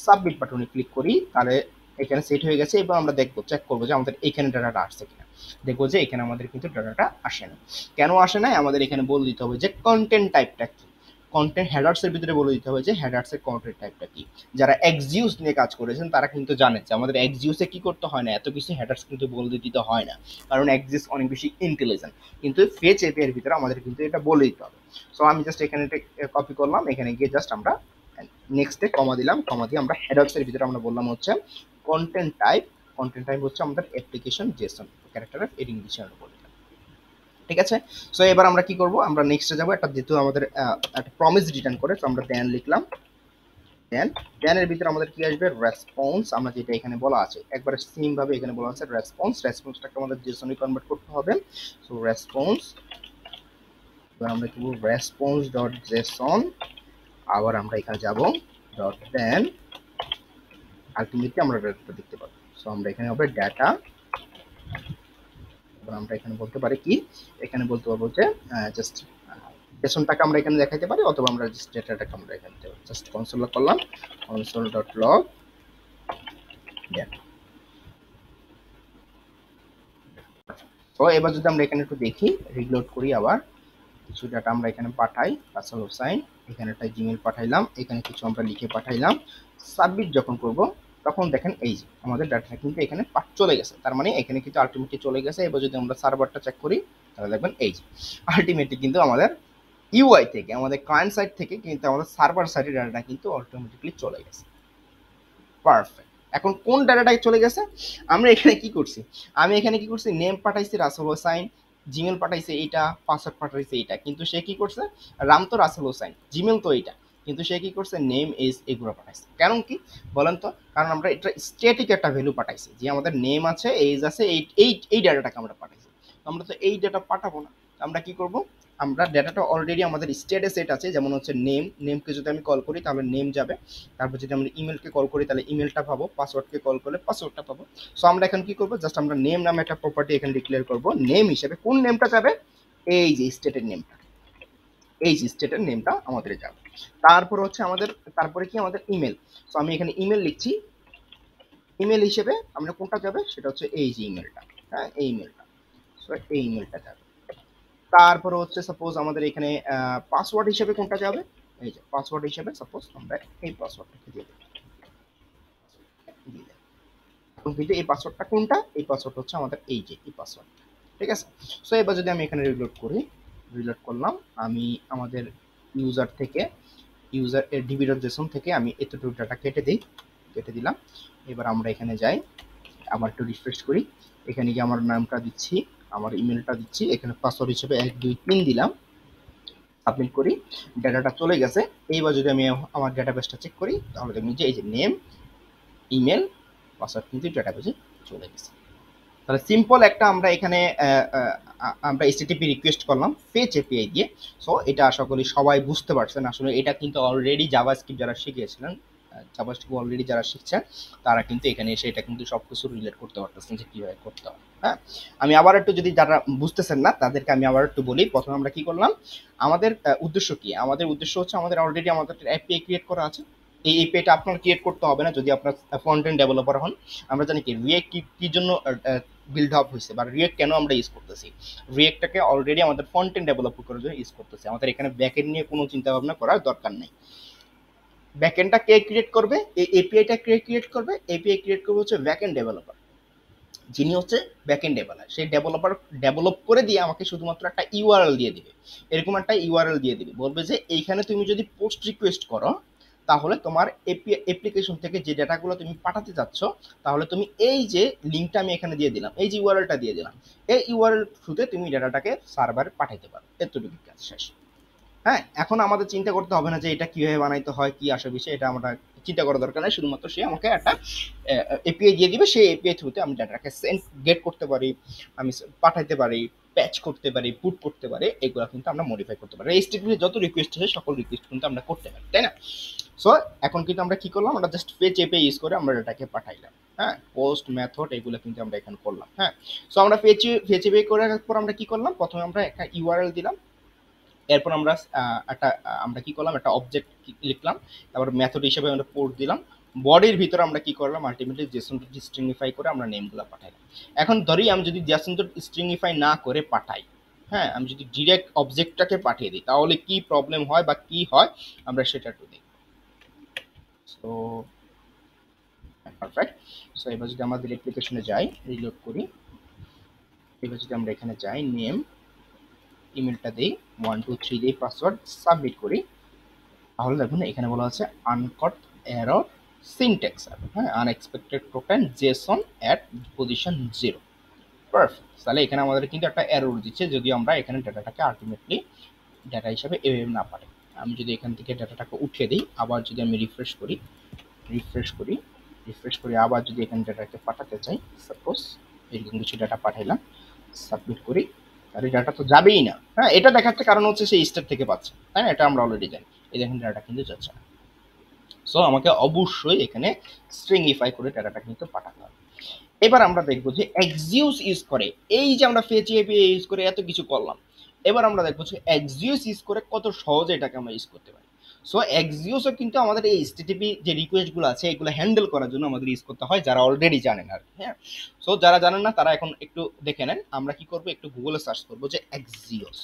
সাবমিট বাটনে ক্লিক করি, তাহলে এখানে সেট হয়ে গেছে এবং আমরা দেখবো, চেক করবো যে আমাদের এখানে ডাটাটা আসছে কিনা। দেখবো যে এখানে আমাদের কিন্তু ডাটাটা আসে না। কেন আসে না, আমাদের এখানে বলে দিতে হবে যে কন্টেন্ট টাইপটা কি। কন্টেন্ট হেডার্সের ভিতরে বলে দিতে হবে যে হেডার্সের কন্টেন্ট টাইপটা কি। যারা এক্সজিউস নিয়ে কাজ করেছেন তারা কিন্তু জানেন যে আমাদের এক্সজিউসে কি করতে হয় না, এত কিছু হেডার্স কিন্তু বলে দিতে হয় না, কারণ এক্সজিউস অনেক বেশি ইন্টেলিজেন্ট। কিন্তু ফেচ এপিআই এর ভিতরে আমাদের কিন্তু এটা বলে দিতে হবে। সো আমি জাস্ট এখানে কপি করলাম, এখানে গিয়ে জাস্ট আমরা নেক্সটে কমা দিলাম, কমা দিয়ে আমরা হেডার্সের ভিতরে আমরা বললাম হচ্ছে কন্টেন্ট টাইপ হচ্ছে আমাদের application Jason character of adding dictionary বলে দিলাম। ঠিক আছে, সো এবার আমরা কি করব, আমরা নেক্সটে যাব, একটা যেহেতু আমাদের একটা প্রমিস রিটার্ন করে, তো আমরা দেন লিখলাম, দেনের ভিতরে আমাদের কি আসবে, রেসপন্স। আমরা যেটা এখানে বলা আছে একবারে সেম ভাবে এখানে বলা আছে রেসপন্সটাকে আমাদের জেসনে কনভার্ট করতে হবে। সো রেসপন্স, এবার আমরা কি বলবো, রেসপন্স ডট জেসন, আবার আমরা এখানে যাব ডট দেন, আলটিমেটলি আমরা ডাটাটা দেখতে পাবো। সো আমরা এখানে হবে ডাটা, এবার আমরা এখানে বলতে পারি কি, এখানে বলতে পারবো যে জাস্ট জেসনটাকে আমরা এখানে দেখাইতে পারি, অথবা আমরা জাস্ট ডাটাটাকে আমরা এখানে জাস্ট কনসোল করলাম, কনসোল ডট লগ ডাটা। তো এবার যদি আমরা এখানে একটু দেখি, রিলোড করি, আবার কিছু ডাটা আমরা এখানে পাঠাই, রাসেল হোসাইন, এখানে একটা জিমেল পাঠাইলাম, এখানে কিছু আমরা লিখে পাঠাইলাম, সাবমিট যখন করব তখন দেখেন এই যে আমাদের ডাটাটা কিন্তু এখানে চলে গেছে, তার মানে এখানে কিন্তু আলটিমেটলি চলে গেছে। এবার যদি আমরা সার্ভারটা চেক করি তাহলে দেখবেন এই যে আলটিমেটলি কিন্তু আমাদের ইউআই থেকে, আমাদের ক্লায়েন্ট সাইড থেকে কিন্তু আমাদের সার্ভার সাইডের ডাটাটা কিন্তু অটোমেটিকলি চলে গেছে। পারফেক্ট। এখন কোন ডাটাটাই চলে গেছে, আমরা এখানে কি করছি, আমি এখানে কি করছি, নেম পাঠাইছি রাসেল হোসাইন, জিমেল পাঠাইছে এইটা, পাসওয়ার্ড পাঠাইছে এইটা, কিন্তু সে কি করছে, রাম তো রাসেল হোসাইন, জিমেল তো এইটা, কিন্তু সে কি করছে, নেম এজ এগুলো পাঠাইছে। কারণ কি বলেন তো, কারণ আমরা এটা স্ট্যাটিক একটা ভ্যালু পাঠাইছি, যে আমাদের নেম আছে, এজ আছে, এই ডাটাটাকে আমরা পাঠাইছি। আমরা তো এই ডাটা পাঠাবো না, আমরা কি করব, আমরা ডাটাটা অলরেডি আমাদের স্টেটে সেট আছে, যেমন হচ্ছে নেমকে যদি আমি কল করি তাহলে নেম যাবে, তারপর যদি আমরা ইমেলকে কল করি তাহলে ইমেলটা পাবো, পাসওয়ার্ডকে কল করলে পাসওয়ার্ডটা পাবো। সো আমরা এখন কি করবো, জাস্ট আমরা নেম নামে একটা প্রপার্টি এখানে ডিক্লেয়ার করবো, নেম হিসেবে কোন নেমটা যাবে, এই যে স্টেটের নেমটা, এই যে স্টেটের নেমটা আমাদের যাবে। তারপর হচ্ছে আমাদের, তারপরে কি আমাদের ইমেল, সো আমি এখানে ইমেল লিখছি, ইমেল হিসেবে আমরা কোনটা যাবে সেটা হচ্ছে এই যে ইমেলটা, হ্যাঁ এই ইমেলটা, সো এই ইমেলটা যাবে। তারপর হচ্ছে সাপোজ আমাদের এখানে পাসওয়ার্ড হিসেবে কোনটা যাবে, এই যে পাসওয়ার্ড হিসেবে সাপোজ আমরা এই পাসওয়ার্ডটাকে দিয়ে দেব, এখন কিন্তু এই পাসওয়ার্ডটা কোনটা, এই পাসওয়ার্ড হচ্ছে আমাদের এই যে এই পাসওয়ার্ড। ঠিক আছে, সো এবার যদি আমি এখানে রিলোড করি, রিলোড করলাম, আমি আমাদের ইউজার থেকে ইউজার ডিবি.জেসন থেকে আমি এতটুকু ডাটা কেটে দিলাম। এবার আমরা এখানে যাই, আবার একটু রিফ্রেশ করি। এখানে গিয়ে আমার নামটা দিচ্ছি, আমার ইমেলটা দিচ্ছি, এখানে পাসওয়ার্ড হিসেবে 1 2 3 দিলাম, সাবমিট করি। ডাটাটা চলে গেছে। এইবার যদি আমি আমার ডাটাবেসটা চেক করি তাহলে দেখবেন যে এই যে নেম, ইমেল, পাসওয়ার্ড কিন্তু ডাটাবেসে চলে গেছে। তাহলে সিম্পল একটা আমরা এখানে আমরা এসটিটিপি রিকোয়েস্ট করলাম ফেচ এপিআই দিয়ে। সো এটা আশা করি সবাই বুঝতে পারছেন। আসলে এটা কিন্তু অলরেডি জাভাস্ক্রিপ্ট যারা শিখিয়েছিলেন, জাভাস্ক্রিপ্ট অলরেডি যারা শিখছেন তারা কিন্তু এখানে এসে এটা কিন্তু সবকিছু রিলেট করতে পারতেছেন যে কীভাবে করতে হয়। হ্যাঁ, আমি আবার একটু, যদি যারা বুঝতেছেন না তাদেরকে আমি আবার একটু বলি। প্রথমে আমরা কি করলাম, আমাদের উদ্দেশ্য কি? আমাদের উদ্দেশ্য হচ্ছে আমাদের অলরেডি আমাদের এপিআই ক্রিয়েট করা আছে। এই এপিআইটা আপনার ক্রিয়েট করতে হবে না যদি আপনার ফ্রন্ট এন্ড ডেভেলপার হন। আমরা জানি কি রিয়েক্ট কি জন্য বিল্ড আপ হয়েছে, বা রিয়েক্ট কেন আমরা ইউজ করতেছি। রিয়েক্টটাকে অলরেডি আমাদের ফ্রন্ট এন্ড ডেভেলপ করার জন্য ইউজ করতেছি। আমাদের এখানে ব্যাকএন্ড নিয়ে কোনো চিন্তা ভাবনা করার দরকার নেই। ব্যাকএন্ডটা কে ক্রিয়েট করবে? এই এপিআইটা ক্রিয়েট করবে। এপিআই ক্রিয়েট করবে হচ্ছে ব্যাকএন্ড ডেভেলপার, যিনি হচ্ছে ব্যাকএন্ড ডেভেলপার। সেই ডেভেলপার ডেভেলপ করে দিয়ে আমাকে শুধুমাত্র একটা ইউআরএল দিয়ে দিবে। এরকম একটা ইউআরএল দিয়ে দিবে, বলবে যে এইখানে তুমি যদি পোস্ট রিকোয়েস্ট করো তাহলে তোমার অ্যাপ্লিকেশন থেকে যে ডাটাগুলো তুমি পাঠাতে চাচ্ছ, তাহলে তুমি এই যে লিঙ্কটা আমি এখানে দিয়ে দিলাম, এই যে ইউআরএলটা দিয়ে দিলাম, এই ইউআরএল থ্রুতে তুমি ডাটাটাকে সার্ভারে পাঠাইতে পারো। এতটুকু কাজ শেষ। হ্যাঁ, এখন আমাদের চিন্তা করতে হবে না যে এটা কিভাবে বানাইতে হয়, কি আসে বিষয়, এটা আমরা চিন্তা করার দরকার নেই। শুধুমাত্র সে আমাকে একটা এপিআই দিয়ে দিবে, সেই এপিআই থ্রুতে আমি ডাটাটাকে গেট করতে পারি, আমি পাঠাইতে পারি, প্যাচ করতে পারি, পুট করতে পারি, এগুলো কিন্তু আমরা মডিফাই করতে পারি। এইচটিটিপি যত রিকোয়েস্ট আছে সকল রিকোয়েস্ট কিন্তু আমরা করতে পারি, তাই না? সো এখন কিন্তু আমরা কি করলাম, আমরা জাস্ট ফেচ এপিআই ইউজ করে আমরা ডাটাকে পাঠাইলাম। হ্যাঁ, পোস্ট মেথড এগুলো কিন্তু আমরা এখানে করলাম। হ্যাঁ, সো আমরা ফেচ এপিআই করার পর আমরা কি করলাম, প্রথমে আমরা একটা ইউআরএল দিলাম, এরপর আমরা আমরা কি করলাম, একটা অবজেক্ট লিখলাম, তারপর মেথড হিসেবে আমরা পোর্ট দিলাম। বডির ভিতরে আমরা কি করলাম, আলটিমেটলি জেসন ডট স্ট্রিংইফাই করে আমরা নেমগুলো পাঠাইলাম। এখন ধরি আমি যদি জেসন ডট স্ট্রিংইফাই না করে পাঠাই, হ্যাঁ, আমি যদি ডিরেক্ট অবজেক্টটাকে পাঠিয়ে দিই তাহলে কি প্রবলেম হয় বা কি হয় আমরা সেটা একটু দেখব। So perfect. সো এবার যদি আমাদের অ্যাপ্লিকেশনে যাই, রিলোড করি, এবার যদি আমরা এখানে যাই, নেম, ইমেলটা দিই, 1 2 3 দিই, পাসওয়ার্ড, সাবমিট করি, তাহলে দেখুন এখানে বলা আছে আনকট এরর সিনট্যাক্স এরর, হ্যাঁ, unexpected token Jason at position 0। Perfect. তাহলে এখানে আমাদের কিন্তু একটা এরর দিচ্ছে যদি আমরা এখানে ডাটাটাকে আলটিমেটলি ডাটা হিসাবে এভাবে না পাঠাই। আমি যদি এখান থেকে ডাটাটাকে উঠিয়ে দিই, আবার যদি আমি রিফ্রেশ করি, আবার যদি এখানে ডাটাকে পাঠাতে চাই, সাপোজ এরকম কিছু ডাটা পাঠাইলাম, সাবমিট করি, তাহলে ডাটা তো যাবেই না। হ্যাঁ, এটা দেখাচ্ছে কারণ হচ্ছে সেই স্টেপ থেকে পাচ্ছে, তাই না? এটা আমরা অলরেডি জানি। এই দেখেন ডাটা কিন্তু যাচ্ছে না। সো আমাকে অবশ্যই এখানে স্ট্রিংইফাই করে ডাটাটা কিন্তু পাঠাতে হবে। এবার আমরা দেখবো যে এক্সিউস ইউজ করে, এই যে আমরা ফেচ এপিআই ইউজ করে এত কিছু করলাম, এবার আমরা দেখবো যে এক্সিউস ইউজ করে কত সহজে এটাকে আমরা ইউজ করতে পারি। সো এক্সিউসও কিন্তু আমাদের এই এইচটিটিপি যে রিকোয়েস্টগুলো আছে এগুলো হ্যান্ডেল করার জন্য আমাদের ইউজ করতে হয়, যারা অলরেডি জানেন আর। হ্যাঁ, সো যারা জানেন না তারা এখন একটু দেখে নেন। আমরা কি করবো, একটু গুগলে সার্চ করবো যে এক্সিউস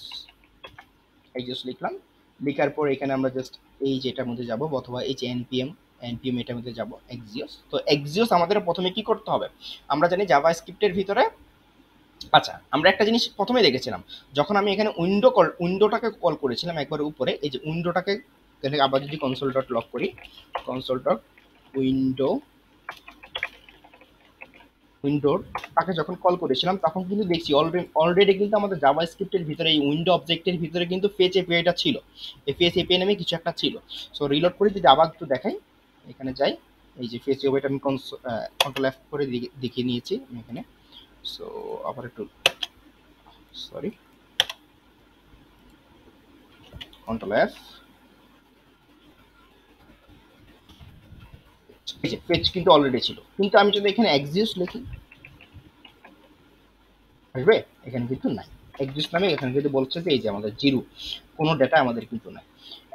লিখলাম, লিখার পর এখানে আমরা জাস্ট এই যে এটার মধ্যে যাব, অথবা এই যে এনপিএম এটার মধ্যে যাব, এক্সিউস। তো এক্সিউস আমাদের প্রথমে কি করতে হবে, আমরা জানি জাভাস্ক্রিপ্টের ভিতরে, আচ্ছা আমরা একটা জিনিস প্রথমে দেখেছিলাম, যখন আমি এখানে উইন্ডোটাকে কল করেছিলাম একবার উপরে, এই যে উইন্ডোটাকে আবার যদি কনসোল ডট লক করি, কনসোল ডট উইন্ডোটাকে যখন কল করেছিলাম তখন কিন্তু দেখছি অলরেডি কিন্তু আমাদের জাভাস্ক্রিপ্টের ভিতরে এই উইন্ডো অবজেক্টের ভিতরে কিন্তু ফেচ এপিআইটা ছিল, এই ফেচ এপিআই নামে কিছু একটা ছিল। সো রিলোড করে যদি আবার একটু দেখাই, এখানে যাই, এই যে ফেচ এপিআইটা আমি কন্ট্রোল এফ করে দেখিয়ে নিয়েছি আমি এখানে। সো আবার একটু সরি, কন্ট্রোল এফ, এই যে পেজ কিন্তু অলরেডি ছিল, কিন্তু আমি যদি এখানে এক্সিস্ট লিখি আসবে, এখানে কিন্তু নাই এক্সিস্ট নামে, এখানে যদি বলছে যে এই যে আমাদের জিরো, কোনো ডেটা আমাদের কিন্তু নাই।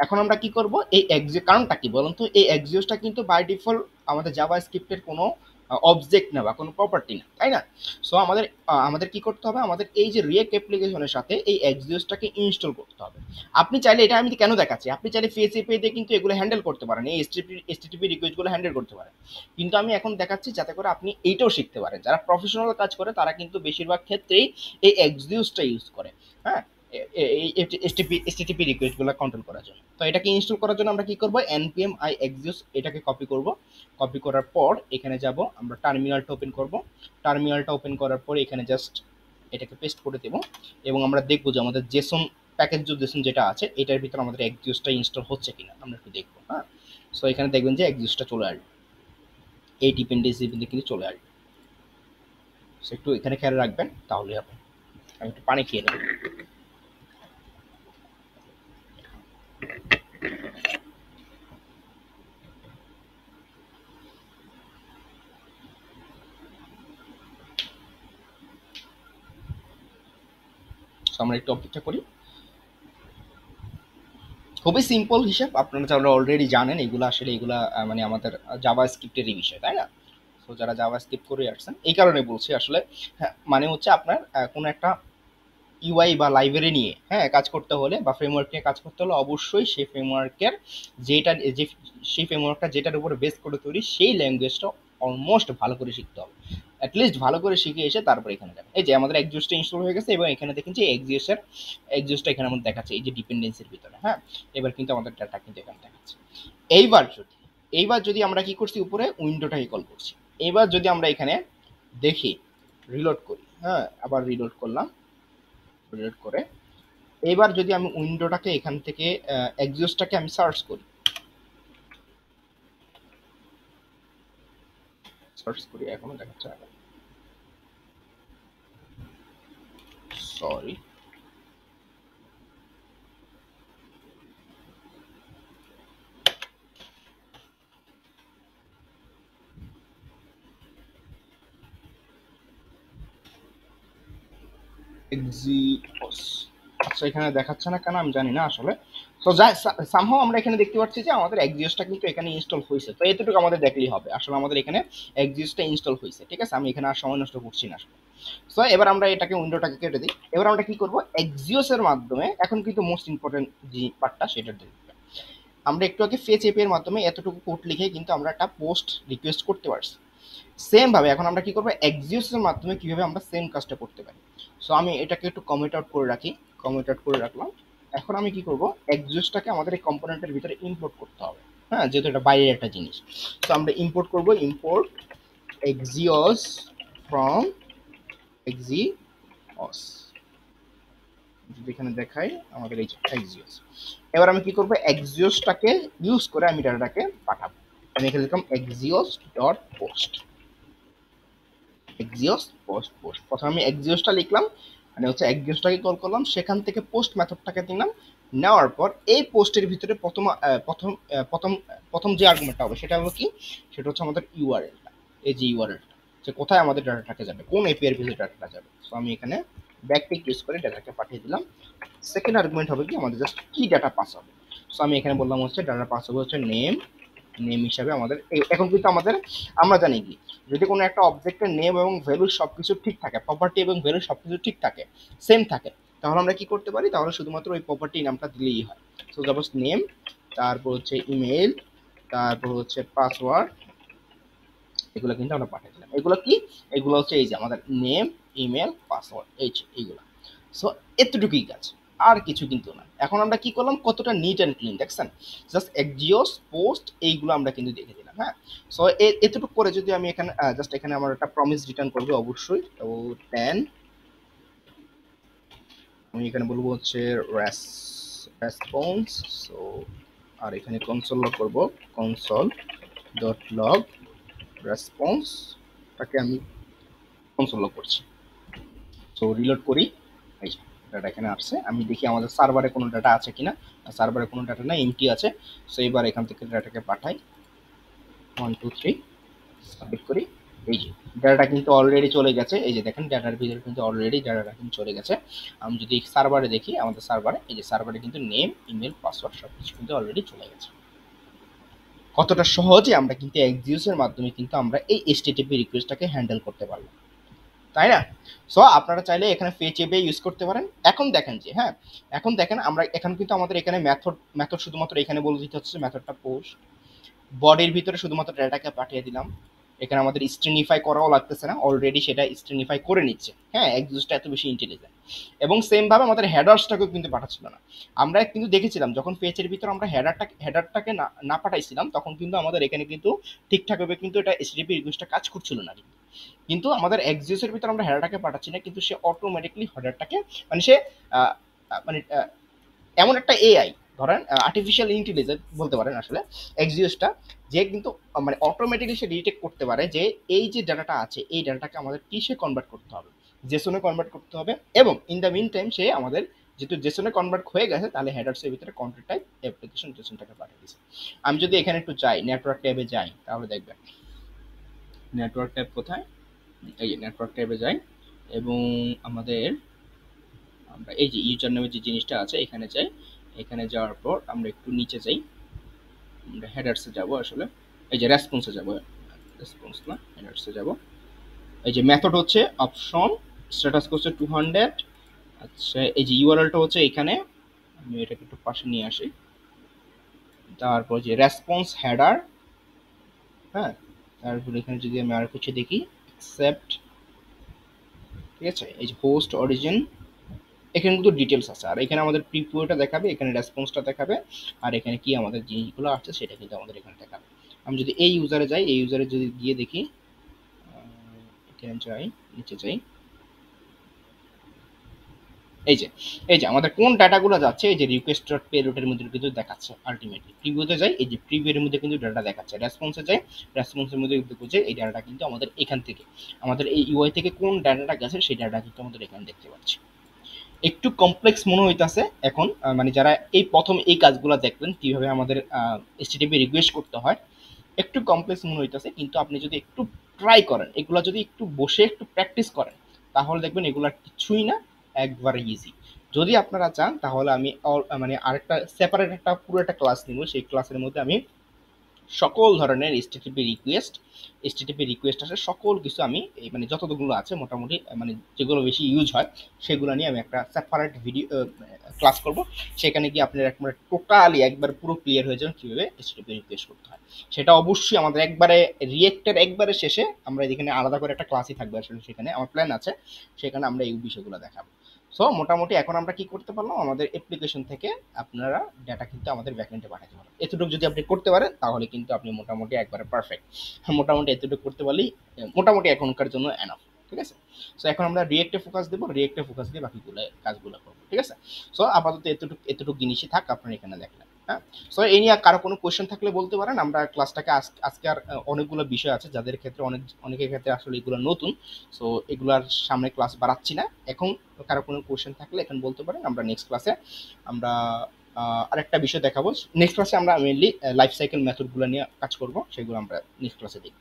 এখন আমরা কি করব, এই কারণটা কি বলুন তো, এই এক্সিস্টটা কিন্তু বাই ডিফল্ট আমাদের জাভাস্ক্রিপ্টের কোনো অবজেক্ট না বা কোনো প্রপার্টি না, তাই না? সো আমাদের কি করতে হবে, আমাদের এই যে রিয়েক্ট অ্যাপ্লিকেশনের সাথে এই এক্সিস্টটাকে ইনস্টল করতে হবে। আপনি চাইলে, এটা আমি কেন দেখাচ্ছি, আপনি চাইলে ফেস এপিআই দিয়ে কিন্তু এগুলো হ্যান্ডেল করতে পারেন, এই এইচটিটিপি রিকোয়েস্টগুলো হ্যান্ডেল করতে পারেন, কিন্তু আমি এখন দেখাচ্ছি যাতে করে আপনি এইটাও শিখতে পারেন। যারা প্রফেশনাল কাজ করে তারা কিন্তু বেশিরভাগ ক্ষেত্রেই এই এক্সিউসটা ইউজ করে। হ্যাঁ, এসটিটিপি রিকোয়েস্টগুলো কন্ট্রোল করার জন্য। তো এটাকে ইনস্টল করার জন্য আমরা কি করব, npm i execute এটাকে কপি করব। কপি করার পর এখানে যাব, আমরা টার্মিনালটা ওপেন করব। টার্মিনালটা ওপেন করার পর এখানে জাস্ট এটাকে পেস্ট করে দেব এবং আমরা দেখব যে আমাদের জেসন প্যাকেজ জেসন যেটা আছে এটার ভিতরে আমাদের এক্সিকিউটটা ইনস্টল হচ্ছে কিনা আমরা একটু দেখব। হ্যাঁ, সো এখানে দেখবেন যে এক্সিকিউটটা চলে আসবে, এই ডিপেন্ডেন্সি কিন্তু চলে আসবে। সো একটু এখানে খেয়াল রাখবেন, তাহলে হবে। আমি একটু পানি খেয়ে নেব। আমরা একটু অপেক্ষা করি। খুবই সিম্পল হিসাব, আপনারা যারা অলরেডি জানেন এগুলো আসলে এগুলা মানে আমাদের জাভা স্ক্রিপ্টেরই বিষয়, তাই না? তো যারা জাভা স্ক্রিপ্ট করে আসছেন এই কারণে বলছি আসলে। হ্যাঁ, মানে হচ্ছে আপনার কোনো একটা ইউআই বা লাইব্রেরি নিয়ে কাজ করতে হলে বা ফ্রেমওয়ার্ক নিয়ে কাজ করতে হলে অবশ্যই সেই ফ্রেমওয়ার্কের যেটা যে সেই ফ্রেমওয়ার্কটা যেটার উপরে বেস করে তৈরি সেই ল্যাঙ্গুয়েজটা অলমোস্ট ভালো করে শিখতে হবে। অ্যাটলিস্ট ভালো করে শিখে এসে তারপরে এখানে যাবেন। এই যে আমাদের এক্সিকিউটটা ইনস্টল হয়ে গেছে এবং এখানে দেখেন যে এক্সিকিউটটা এখানে আমাদের দেখাচ্ছে এই যে ডিপেন্ডেন্সির ভিতরে। হ্যাঁ, এবার কিন্তু আমাদের ডাটা কিন্তু এখানে দেখাচ্ছে। এইবার যদি আমরা কি করছি, উপরে উইন্ডোটাকে কল করছি। এবার যদি আমরা এখানে দেখি, রিলোড করি, হ্যাঁ আবার রিলোড করলাম, রিলোড করে এবার যদি আমি উইন্ডোটাকে এখান থেকে এক্সিকিউটটাকে আমি সার্চ করি, এখনো দেখাচ্ছে না, সরি। এক্সিওস, আচ্ছা এখানে দেখাচ্ছে না কেন আমি জানি না আসলে। তো সামহাও আমরা এখানে দেখতে পাচ্ছি যে আমাদের এক্সিওসটা কিন্তু এখানে ইনস্টল হয়েছে। তো এতটুকু আমাদের দেখলেই হবে, আসলে আমাদের এখানে এক্সিওসটা ইনস্টল হয়েছে। ঠিক আছে, আমি এখানে আর সময় নষ্ট করছি না আসলে। সো এবার আমরা এটাকে উইন্ডোটাকে কেটে দিই। এবার আমরা কি করব, এক্সিওসের মাধ্যমে এখন কিন্তু মোস্ট ইম্পর্টেন্ট যে পার্টটা সেটা দেখব। আমরা একটু আগে ফেচ এপির মাধ্যমে এতটুকু কোড লিখে কিন্তু আমরা একটা পোস্ট রিকোয়েস্ট করতে পারছি। সেম ভাবে এখন আমরা কি করব, এক্সিওসের মাধ্যমে কিভাবে আমরা সেম কাজটা করতে পারি। সো আমি এটাকে একটু কমিট আউট করে রাখি, কমিট আউট করে রাখলাম। এখন আমি কি করব, এক্সিওসটাকে আমাদের এই কম্পোনেন্টের ভিতরে ইম্পোর্ট করতে হবে। হ্যাঁ, যেহেতু এটা বাইরের একটা জিনিস, তো আমরা ইম্পোর্ট করব, ইম্পোর্ট এক্সিওস ফ্রম এক্সিওস, যদি এখানে দেখাই আমাদের এই এক্সিওস। এবার আমি কি করব, এক্সিওসটাকে ইউজ করে আমি ডাটাটাকে পাঠাবো। আমি এখানে লিখলাম Axios dot post, Axios post post. প্রথমে আমি এক্সিওসটা লিখলাম, মানে হচ্ছে এক্সিওসটাকে কল করলাম, সেখান থেকে পোস্ট মেথডটাকে দিলাম। নেওয়ার পর এই পোস্টের ভিতরে প্রথম প্রথম প্রথম যে আর্গুমেন্টটা হবে সেটা হলো কি, সেটা হচ্ছে আমাদের ইউআরএলটা। এই যে ইউআরএলটা, যে কোথায় আমাদের ডাটাটাকে যাবে, কোন এপিআই এর ভিতরে ডাটাটা যাবে। সো আমি এখানে ব্যাকটিক ইউজ করে ডাটাকে পাঠিয়ে দিলাম। সেকেন্ড আর্গুমেন্ট হবে কি, আমাদের জাস্ট কি ডাটা পাস হবে। সো আমি এখানে বললাম হচ্ছে ডাটা পাস হবে হচ্ছে নেম, নেম হিসাবে আমাদের এখন কিন্তু আমাদের আমরা জানি কি, যদি কোনো একটা অবজেক্টের নেম এবং ভ্যালু সবকিছু ঠিক থাকে, প্রপার্টি এবং ভ্যালু সবকিছু ঠিক থাকে, সেম থাকে, তাহলে আমরা কি করতে পারি, তাহলে শুধুমাত্র ওই প্রপার্টি নামটা দিলেই হয়। সো সাপোজ নেম, তারপর হচ্ছে ইমেল, তারপর হচ্ছে পাসওয়ার্ড, এগুলো কিন্তু আমরা পাঠিয়ে দিলাম। এগুলো কি, এগুলো হচ্ছে এই যে আমাদের নেম, ইমেল, পাসওয়ার্ড, এইগুলো। সো এতটুকুই কাজ, আর কিছু কিন্তু না। এখন আমরা কি করলাম, কতটা নিট অ্যান্ড ক্লিন দেখছেন, জাস্ট এক্সিওস পোস্ট এইগুলো আমরা কিন্তু দেখে দিলাম। হ্যাঁ, সো এতটুকু করে যদি আমি এখানে জাস্ট এখানে আমার একটা প্রমিস রিটার্ন করবো অবশ্যই, তো 10 আমি এখানে বলবো হচ্ছে রেসপন্স। সো আর এখানে কনসোল লগ করবো, কনসোল ডট লগ রেসপন্সটাকে আমি কনসোল লগ করছি। সো রিলোড করি, এই যে ডাটা এখানে আসছে। আমি দেখি আমাদের সার্ভারে কোনো ডাটা আছে কিনা, সার্ভারে কোনো ডাটা নাই, এমটি আছে। সো এবার এখান থেকে ডাটাকে পাঠাই, 1 2 3 সাবমিট করি। এই যে ডাটাটা কিন্তু অলরেডি চলে গেছে, এই যে দেখেন ডাটার ভিতরে কিন্তু অলরেডি ডাটাটা কিন্তু চলে গেছে। আমি যদি সার্ভারে দেখি, আমাদের সার্ভারে এই যে সার্ভারে কিন্তু নেম, ইমেল, পাসওয়ার্ড সব কিছু কিন্তু অলরেডি চলে গেছে। কতটা সহজে আমরা কিন্তু এক্সিওসের মাধ্যমে কিন্তু আমরা এই এইচটিটিপি রিকোয়েস্টটাকে হ্যান্ডেল করতে পারবো, তাই না? সো আপনারা চাইলে এখানে ফেচ এপিআই ইউজ করতে পারেন। এখন দেখেন যে এখন দেখেন আমরা এখানে কিন্তু আমাদের এখানে মেথড শুধুমাত্র এখানে বলে দিতে হচ্ছে মেথডটা পোস্ট, বডির ভিতরে শুধুমাত্র ডেটাকে পাঠিয়ে দিলাম। এখানে আমাদের স্ট্রিংইফাই করাও লাগতেছে না, অলরেডি সেটা স্ট্রিংইফাই করে নিচ্ছে। হ্যাঁ, এক্সিওসটা এত বেশি ইন্টেলিজেন্ট। এবং সেম ভাবে আমাদের হেডার্সটাকেও কিন্তু পাঠাচ্ছিল না। আমরা কিন্তু দেখেছিলাম যখন ফেচের ভিতর আমরা হেডারটাকে না না পাঠাইছিলাম তখন কিন্তু আমাদের এখানে কিন্তু ঠিকঠাকভাবে কিন্তু এটা এইচটিটিপি রিকোয়েস্টটা কাজ করছিল না। কিন্তু আমাদের এক্সিওসের ভিতর আমরা হেডারটাকে পাঠাচ্ছি না, কিন্তু সে অটোমেটিকলি হেডারটাকে মানে সে আহ, মানে এমন একটা এআই, ধরেন আর্টিফিশিয়াল ইন্টেলিজেন্স বলতে পারেন আসলে এক্সিওসটা, যে কিন্তু মানে অটোমেটিক্যালি সে ডিটেক্ট করতে পারে যে এই যে ডাটাটা আছে এই ডাটাটাকে আমাদের কিসে কনভার্ট করতে হবে, জেসনে কনভার্ট করতে হবে। এবং ইন দ্য মিন টাইম সে আমাদের যেহেতু জেসনে কনভার্ট হয়ে গেছে তাহলে হেডার্সের ভিতরে কন্টেন্ট টাইপ অ্যাপ্লিকেশন জেসনটাকে পাঠিয়ে দিয়েছে। আমি যদি এখানে একটু যাই নেটওয়ার্ক ট্যাবে যাই তাহলে দেখবেন নেটওয়ার্ক ট্যাব কোথায়, এই যে নেটওয়ার্ক ট্যাবে যাই এবং আমাদের আমরা এই যে ইউজার নামে যে জিনিসটা আছে এখানে যাই। এখানে যাওয়ার পর আমরা একটু নিচে যাই, আমরা হেডার্সে যাব আসলে, এই যে রেসপন্সে যাব, রেসপন্স না হেডার্সে যাব। এই যে মেথড হচ্ছে অপশন, স্ট্যাটাস হচ্ছে 200। আচ্ছা এই যে ইউআরএলটা হচ্ছে এখানে, আমি এটাকে একটু পাশে নিয়ে আসি। তারপর যে রেসপন্স হেডার, হ্যাঁ, তারপর এখানে যদি আমি আর কিছু দেখি অ্যাকসেপ্ট, ঠিক আছে, এই যে হোস্ট অরিজিন, এখানে কিন্তু ডিটেলস আছে, আর এখানে আমাদের প্রিভিউটা দেখাবে, এখানে রেসপন্সটা দেখাবে, আর এখানে কি আমাদের জিনিসগুলো আছে সেটা কিন্তু আমাদের এখানে দেখাবে। আমি যদি এই ইউজারে যাই, এই ইউজারে যদি গিয়ে দেখি, এখানে যাই, নিচে যাই, এই যে আমাদের কোন ডাটাগুলো যাচ্ছে, এই যে রিকোয়েস্ট ডট পেলোডের মধ্যে কিন্তু দেখাচ্ছে। আলটিমেটলি প্রিভিউতে যাই, এই যে প্রিভিউয়ের মধ্যে কিন্তু ডাটা দেখাচ্ছে। রেসপন্সে যাই, রেসপন্সের মধ্যে কিন্তু বুঝে এই ডাটাটা কিন্তু আমাদের এখান থেকে, আমাদের এই ইউআই থেকে কোন ডাটাটা গেছে সেই ডাটা কিন্তু আমাদের এখানে দেখতে পাচ্ছি। একটু কমপ্লেক্স মনে হইতাছে এখন, মানে যারা এই প্রথম এই কাজগুলো দেখলেন কিভাবে আমাদের এইচটিটিপি রিকোয়েস্ট করতে হয়, একটু কমপ্লেক্স মনে হইতাছে, কিন্তু আপনি যদি একটু ট্রাই করেন, এগুলো যদি একটু বসে একটু প্র্যাকটিস করেন তাহলে দেখবেন এগুলো কিছুই না, একবারে ইজি। যদি আপনারা চান তাহলে আমি মানে আরেকটা সেপারেট একটা পুরো একটা ক্লাস নিব, সেই ক্লাসের মধ্যে আমি সকল ধরনের এইচটিটিপি রিকোয়েস্ট আসে সকল কিছু আমি এই মানে যতগুলো আছে মোটামুটি মানে যেগুলো বেশি ইউজ হয় সেগুলো নিয়ে আমি একটা সেপারেট ভিডিও ক্লাস করব। সেখানে গিয়ে আপনার একবারে টোটালি একবার পুরো ক্লিয়ার হয়ে যাবেন কীভাবে এইচটিটিপি রিকোয়েস্ট করতে হয়। সেটা অবশ্যই আমাদের একবারে রিয়েক্টের একবারে শেষে আমরা এখানে আলাদা করে একটা ক্লাসই থাকবে আসলে, সেখানে আমার প্ল্যান আছে, সেখানে আমরা এই বিষয়গুলো দেখাবো। সো মোটামুটি এখন আমরা কি করতে পারলাম, আমাদের অ্যাপ্লিকেশন থেকে আপনারা ডাটা কিন্তু আমাদের ব্যাকএন্ডে পাঠাতে পারেন। এতটুকু যদি আপনি করতে পারেন তাহলে কিন্তু আপনি মোটামুটি একবারে পারফেক্ট। মোটামুটি এতটুকু করতে পারলেই মোটামুটি এখনকার জন্য এনাফ। ঠিক আছে, সো এখন আমরা রিয়েক্টে ফোকাস দেবো, রিয়েক্টে ফোকাস দিয়ে বাকিগুলো কাজগুলো করবো। ঠিক আছে, সো আপাতত এতটুকু জিনিসই থাক আপনার এখানে দেখলেন। হ্যাঁ, সো এই নিয়ে কারো কোনো কোয়েশ্চেন থাকলে বলতে পারেন। আমরা ক্লাসটাকে আজকে আর অনেকগুলো বিষয় আছে যাদের ক্ষেত্রে অনেকের ক্ষেত্রে আসলে এগুলো নতুন, সো এগুলার সামনে ক্লাস বাড়াচ্ছি না এখন। কারো কোনো কোয়েশ্চেন থাকলে এখন বলতে পারেন, আমরা নেক্সট ক্লাসে আমরা আরেকটা বিষয় দেখাবো। নেক্সট ক্লাসে আমরা মেইনলি লাইফ সাইকেল মেথডগুলো নিয়ে কাজ করব, সেগুলো আমরা নেক্সট ক্লাসে দেখব।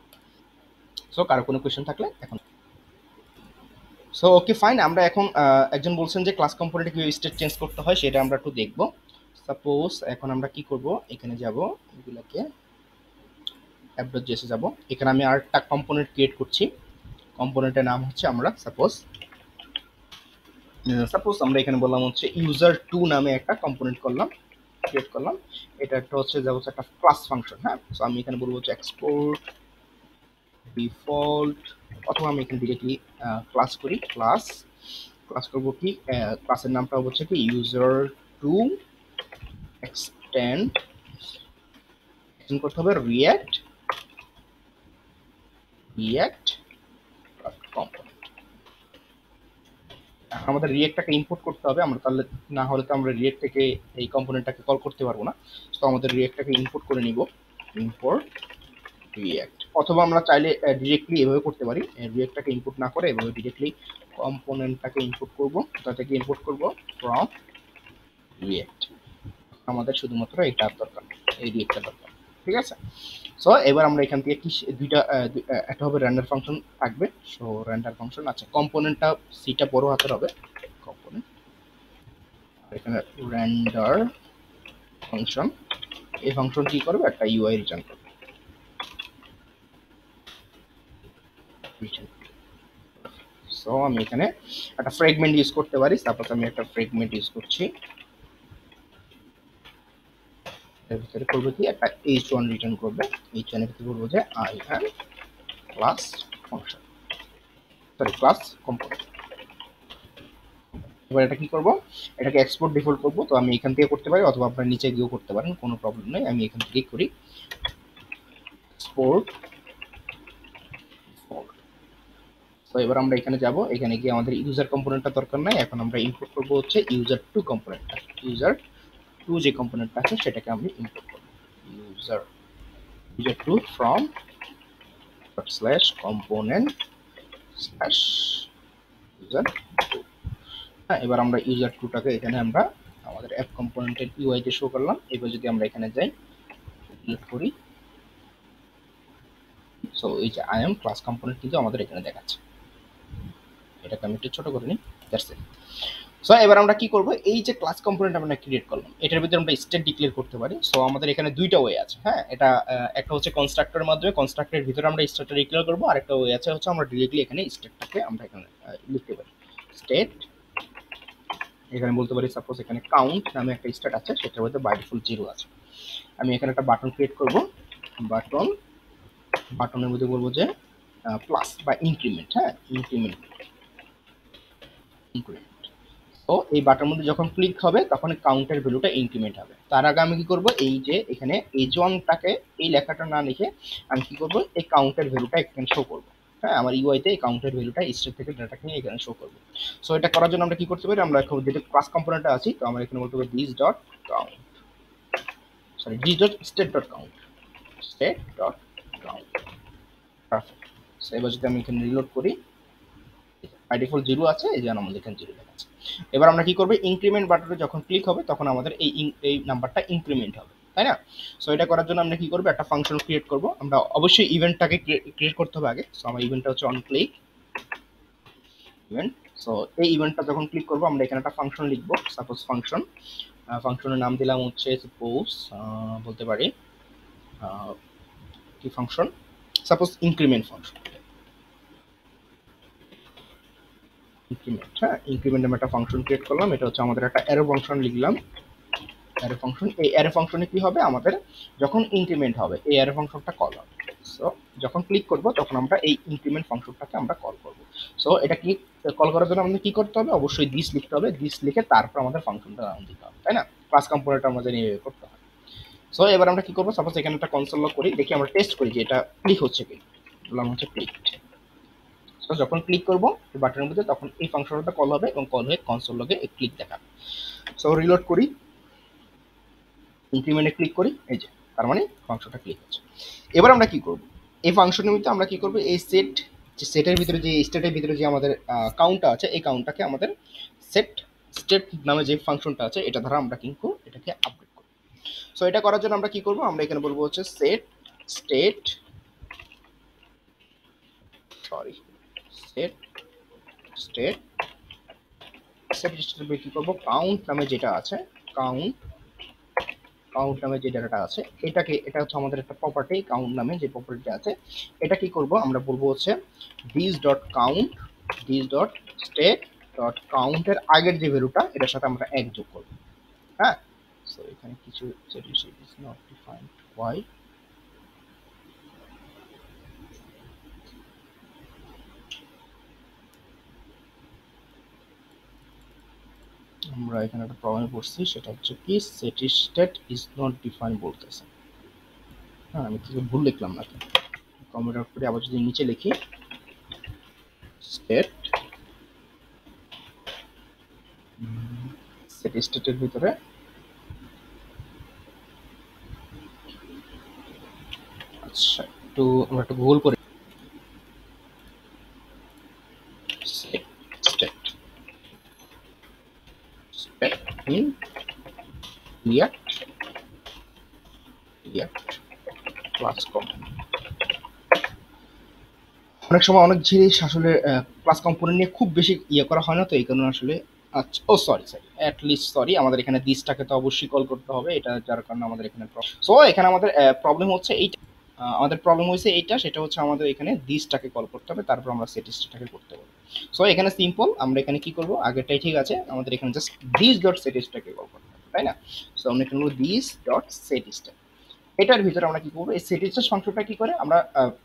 সো কারো কোনো কোয়েশ্চেন থাকলে এখন। সো ওকে ফাইন, আমরা এখন একজন বলছেন যে ক্লাস কম্পোনেন্টে কিভাবে স্টেট চেঞ্জ করতে হয় সেটা আমরা একটু দেখব। সাপোজ এখন আমরা কি করব, এখানে যাব, এগুলোকে app.js-এ যাব, এখানে আমি আরেকটা কম্পোনেন্ট ক্রিয়েট করছি। কম্পোনেন্টের নাম হচ্ছে আমরা সাপোজ আমরা এখানে বললাম হচ্ছে user2 নামে একটা কম্পোনেন্ট ক্রিয়েট করলাম। এটা একটা হচ্ছে একটা ক্লাস ফাংশন। হ্যাঁ, সো আমি এখানে বলবো হচ্ছে এক্সপোর্ট ডিফল্ট, অথবা আমি এখানে ডিরেক্টলি ক্লাস করি, ক্লাস করবো কি, ক্লাসের নামটা হচ্ছে কি user2 এক্সটেন্ড করতে হবে রিয়াক্ট কম্পোনেন্ট। আমাদের রিয়েক্টটাকে ইম্পোর্ট করতে হবে, আমরা তাহলে না হলে তো আমরা রিয়েক্ট থেকে এই কম্পোনেন্টটাকে কল করতে পারবো না। তো আমাদের রিয়েক্টটাকে ইম্পোর্ট করে নিব, ইম্পোর্ট রিয়েক্ট, অথবা আমরা চাইলে ডিরেক্টলি এভাবে করতে পারি, রিয়েক্টটাকে ইম্পোর্ট না করে এভাবে ডিরেক্টলি কম্পোনেন্টটাকে ইম্পোর্ট করব। তাদেরকে ইম্পোর্ট করব ফ্রম রিয়েক্ট, আমাদের শুধুমাত্র এটা দরকার, এই রিয়েক্টটা দরকার। ঠিক আছে, সো এবার আমরা এখান থেকে কি দুইটা একটা হবে রেন্ডার ফাংশন থাকবে। সো রেন্ডার ফাংশন, আচ্ছা কম্পোনেন্টটা সিটা বড় হাতের হবে কম্পোনেন্ট, এখানে রেন্ডার ফাংশন, এই ফাংশন কি করবে, একটা ইউআই রিটার্ন করবে। সো আমি এখানে একটা ফ্র্যাগমেন্ট ইউজ করতে পারি, তারপর আমি একটা ফ্র্যাগমেন্ট ইউজ করছি, এর ভিতরে করবে কি একটা h1 রিটার্ন করবে। h1 এর ভিতরে বলবো যে I have class function, sorry class component. এবার এটা কি করব, এটাকে এক্সপোর্ট ডিফল্ট করব। তো আমি এখান থেকে করতে পারি অথবা আপনারা নিচে গিয়েও করতে পারেন, কোনো প্রবলেম নেই। আমি এখান থেকে করি এক্সপোর্ট। তো এবার আমরা এখানে যাব, এখানে গিয়ে আমাদের ইউজার কম্পোনেন্টটা দরকার নাই, এখন আমরা ইম্পোর্ট করব হচ্ছে ইউজার টু কম্পোনেন্টটা। ইউজার টু যে কম্পোনেন্টটা আছে সেটাকে আমি ইম্পোর্ট করব। User user two from slash component slash user two. হ্যাঁ, এবার আমরা ইউজার টুটাকে এখানে আমরা আমাদের অ্যাপ কম্পোনেন্টের ইউআইতে শো করলাম। এবার যদি আমরা এখানে যাই ক্লিক করি, সো এই যে আই এম ক্লাস কম্পোনেন্ট কিন্তু আমাদের এখানে দেখাচ্ছে। এটাকে আমি একটু ছোট করে নিই, দ্যাটস ইট। সো এবার আমরা কি করব, এই যে ক্লাস কম্পোনেন্ট আমরা ক্রিয়েট করলাম এটার ভিতরে আমরা স্টেট ডিক্লেয়ার করতে পারি। সো আমাদের এখানে দুইটা ওয়ে আছে। হ্যাঁ, এটা একটা হচ্ছে কনস্ট্রাক্টরের মাধ্যমে, কনস্ট্রাক্টরের ভিতরে আমরা স্টেটটা ডিক্লেয়ার করব, আর একটা ওয়ে আছে হচ্ছে আমরা ডিরেক্টলি এখানে স্টেটটাকে আমরা এখানে লিখতে পারি। স্টেট এখানে বলতে পারি সাপোজ এখানে কাউন্ট নামে একটা স্টেট আছে, সেটার মধ্যে বাই ডিফল্ট 0 আছে। আমি এখানে একটা বাটন ক্রিয়েট করব, বাটনের মধ্যে বলবো যে প্লাস বা ইনক্রিমেন্ট। হ্যাঁ, ইনক্রিমেন্ট। তো এই বাটনের মধ্যে যখন ক্লিক হবে তখন কাউন্টের ভ্যালুটা ইনক্রিমেন্ট হবে। তার আগে আমি কি করব, এই যে এখানে H1টাকে এই লেখাটা না লিখে আমি কি করব, এই কাউন্টের ভ্যালুটা এখানে শো করব। হ্যাঁ, আমার ইউআইতে এই কাউন্টের ভ্যালুটা স্টেট থেকে ডাটাকে নিয়ে এখানে শো করব। সো এটা করার জন্য আমরা কি করতে পারি, আমরা এখন যেটা ক্লাস কম্পোনেন্টে আছি, তো আমরা এখানে বলতে পারি this dot count, sorry this dot state dot count, state dot count. Perfect. So এবার যদি আমি এখানে রিলোড করি, বাই ডিফল্ট 0 আছে, এই যে আমাদের এখানে 0 দেখাচ্ছে। এবার আমরা কি করব, ইনক্রিমেন্ট বাটনে যখন ক্লিক হবে তখন আমাদের এই নাম্বারটা ইনক্রিমেন্ট হবে, তাই না? সো এটা করার জন্য আমরা কি করব, একটা ফাংশন ক্রিয়েট করব। আমরা অবশ্যই ইভেন্টটাকে ক্রিয়েট করতে হবে আগে। সো আমার ইভেন্টটা হচ্ছে অন ক্লিক ইভেন্ট। সো এই ইভেন্টটা যখন ক্লিক করব আমরা এখানে একটা ফাংশন লিখব, সাপোজ ফাংশনের নাম দিলাম হচ্ছে সাপোজ বলতে পারি কি function, suppose increment function. Increment, হ্যাঁ, ইনক্রিমেন্ট নামে একটা ফাংশন ক্রিয়েট করলাম। এটা হচ্ছে আমাদের একটা অ্যারো ফাংশন লিখলাম, অ্যারো ফাংশন। এই অ্যারো ফাংশনে কি হবে, আমাদের যখন ইনক্রিমেন্ট হবে এই অ্যারো ফাংশনটা কল হবে। সো যখন ক্লিক করব তখন আমরা এই ইনক্রিমেন্ট ফাংশনটাকে আমরা কল করব। সো এটা কি কল করার জন্য আমাদের কি করতে হবে, অবশ্যই দিস লিখতে হবে। দিস লিখে তারপর আমাদের ফাংশনটা নাম দিতে হবে, তাই না? ক্লাস কম্পোনেন্ট আমাদের নিয়ে করতে হবে। সো এবার আমরা কি করব, সাপোজ এখানে একটা কনসোল লগ করি, দেখি আমরা টেস্ট করি যে এটা ক্লিক হচ্ছে কি। বললাম হচ্ছে ক্লিক। সো যখন ক্লিক করব এই বাটনের মধ্যে তখন এই ফাংশনটা কল হবে এবং কল হয়ে কনসোল লগে এই ক্লিক দেখাবে। সো রিলোড করি, ইনক্রিমেন্টে ক্লিক করি, এই যে তার মানে ফাংশনটা ক্লিক হচ্ছে। এবার আমরা কি করব, এই ফাংশনের ভিতরে আমরা কি করব, এই সেটের ভিতরে যে স্টেটের ভিতরে যে আমাদের কাউন্টটা আছে এই কাউন্টটাকে আমাদের স্টেট নামে যে ফাংশনটা আছে এটা দ্বারা আমরা কিন্তু এটাকে আপডেট করব। সো এটা করার জন্য আমরা কি করব, আমরা এখানে বলবো হচ্ছে সেট স্টেট স্টেটের কি করব, কাউন্ট নামে যেটা আছে, কাউন্ট নামে যে ডাটাটা আছে এটা হচ্ছে আমাদের একটা প্রপার্টি। কাউন্ট নামে যে প্রপার্টিটা আছে এটা কি করব, আমরা বলবো হচ্ছে this dot count, this dot state dot কাউন্টের আগের যে ভ্যালুটা এটার সাথে আমরা এক যোগ করব। হ্যাঁ, সো এখানে কিছু ইজ নট ডিফাইন্ড ওয়াই, আমরা এখানে একটা প্রবলেমে পড়ছি, সেটা হচ্ছে কি স্টেট ইজ নট ডিফাইন্ড বলতেছে। হ্যাঁ, আমি কিছু ভুল লিখলাম নাকি, কমেন্ট আউট করে আবার যদি নিচে লিখি স্টেটের ভিতরে আচ্ছা একটু আমরা একটু ভুল করে স্টেট ইন ক্লাস কম্পোনেন্ট। অনেক সময় অনেক জিনিস আসলে ক্লাস কম্পোনেন্ট নিয়ে খুব বেশি করা হয় না, তো এই কারণে আসলে আচ্ছা সরি আমাদের এখানে দিসটাকে তো অবশ্যই কল করতে হবে, এটা যার কারণে আমাদের এখানে সো এখানে আমাদের প্রবলেম হচ্ছে এইটা, আমাদের প্রবলেম হয়েছে এইটা, সেটা হচ্ছে আমাদের এখানে দিসটাকে কল করতে হবে, তারপর আমরা সেটিসটাকে করতে হবে। সো এখানে সিম্পল, আমরা এখানে কি করব, আগেরটাই ঠিক আছে, আমাদের এখানে জাস্ট দিস ডট সেটিসটাকে কল করতে হবে, তাই না? সো আমরা এখানে দিস ডট সেটিসটা, এটার ভিতরে আমরা কি করবো, এই সেটিসটা ফাংশনটা কি করে, আমরা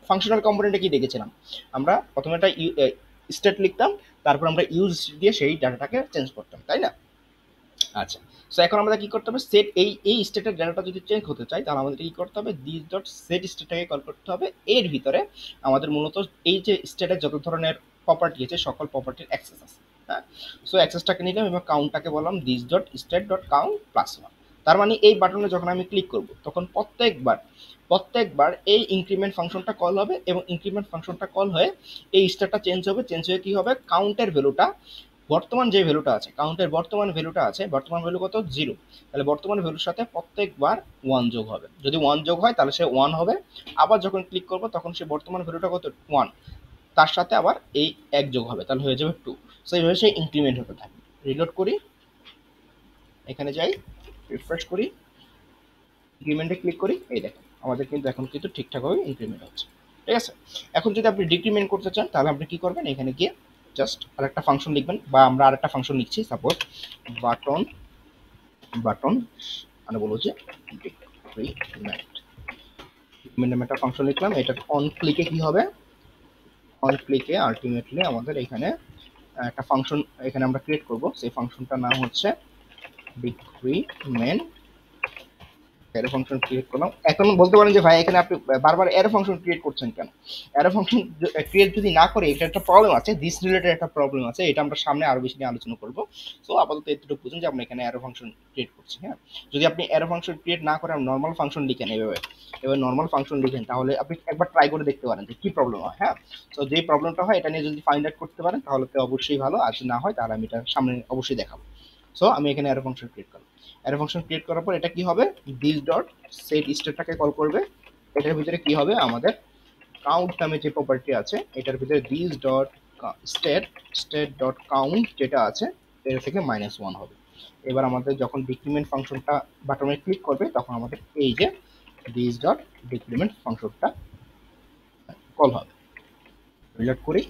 ফাংশনাল কম্পোনেন্টে কি দেখেছিলাম, আমরা প্রথমে একটা স্টেট লিখতাম, তারপর আমরা ইউজ দিয়ে সেই ডাটাটাকে চেঞ্জ করতাম, তাই না? আচ্ছা, সো এখন আমাদের কি করতে হবে, সেট এই স্টেটের ডাটাটা যদি চেঞ্জ হতে চাই তাহলে আমাদের কি করতে হবে, দিস ডট সেট স্টেটটাকে কল করতে হবে। এর ভিতরে আমাদের মূলত এই যে স্টেটের যত ধরনের প্রপার্টি আছে সকল প্রপার্টির অ্যাক্সেস আছে। হ্যাঁ, সো অ্যাক্সেসটাকে নিলাম এবং কাউন্টটাকে বললাম this dot state dot count plus 1। তার মানে এই বাটনে যখন আমি ক্লিক করব তখন প্রত্যেকবার এই ইনক্রিমেন্ট ফাংশনটা কল হবে এবং ইনক্রিমেন্ট ফাংশনটা কল হয়ে এই স্টেটটা চেঞ্জ হয়ে কি হবে, কাউন্টের ভ্যালুটা, বর্তমান যে ভ্যালুটা আছে, কাউন্টের বর্তমান ভ্যালুটা আছে, বর্তমান ভ্যালু কত, 0, তাহলে বর্তমান ভ্যালুর সাথে প্রত্যেকবার 1 যোগ হবে। যদি 1 যোগ হয় তাহলে সে 1 হবে। আবার যখন ক্লিক করব তখন সে বর্তমান ভ্যালুটা কত, 1, তার সাথে আবার এই 1 যোগ হবে, তাহলে হয়ে যাবে 2। সো এইভাবে সে ইনক্রিমেন্ট হতে থাকবে। রিলোড করি, এখানে যাই, রিফ্রেশ করি, ইনক্রিমেন্টে ক্লিক করি, এই দেখেন আমাদের কিন্তু এখন কিন্তু ঠিকঠাকভাবে ইনক্রিমেন্ট হচ্ছে। ঠিক আছে, এখন যদি আপনি ডিক্রিমেন্ট করতে চান তাহলে আপনি কি করবেন, এখানে গিয়ে জাস্ট আরেকটা ফাংশন লিখবেন, বা আমরা আরেকটা ফাংশন লিখছি, সাপোজ বাটন মানে বলবো যে ডিক্রিমেন্ট নামে একটা ফাংশন লিখলাম। এটা অন ক্লিকে কি হবে, অন ক্লিকে আলটিমেটলি আমাদের এখানে একটা ফাংশন এখানে আমরা ক্রিয়েট করব, সেই ফাংশনটার নাম হচ্ছে ডিক্রিমেন্ট অ্যারো ফাংশন ক্রিয়েট করলাম। এখন বলতে পারেন যে ভাই এখানে আপনি বারবার অ্যারো ফাংশন ক্রিয়েট করছেন কেন? অ্যারো ফাংশন ক্রিয়েট যদি না করে এটা একটা প্রবলেম আছে, দিস রিলেটেড একটা প্রবলেম আছে, এটা আমরা সামনে আরো বেশি নিয়ে আলোচনা করব। সো আপাতত এতটুকু বুঝুন যে আমরা এখানে অ্যারো ফাংশন ক্রিয়েট করছি। হ্যাঁ, যদি আপনি অ্যারো ফাংশন ক্রিয়েট না করে নর্মাল ফাংশন লিখেন, এবার নর্মাল ফাংশন লিখেন, তাহলে আপনি একবার ট্রাই করে দেখতে পারেন যে কি প্রবলেম হয়। হ্যাঁ, তো যে প্রবলেমটা হয় এটা নিয়ে যদি ফাইন্ড আউট করতে পারেন তাহলে তো অবশ্যই ভালো, আর যদি না হয় তাহলে আমি এটা সামনে অবশ্যই দেখাবো। সো আমি এখানে অ্যারো ফাংশন ক্রিয়েট করলাম। অ্যারো ফাংশন ক্রিয়েট করার পর এটা কি হবে, দিস ডট সেট স্টেটটাকে কল করবে। এটার ভিতরে কি হবে, আমাদের কাউন্ট নামে যে প্রপার্টি আছে এটার ভিতরে this dot state dot count যেটা আছে এর থেকে -1 হবে। এবার আমাদের যখন ডিক্রিমেন্ট ফাংশনটা বাটনে ক্লিক করবে তখন আমাদের এই যে দিস ডট ডিক্রিমেন্ট ফাংশনটা কল হবে। রিলোড করি,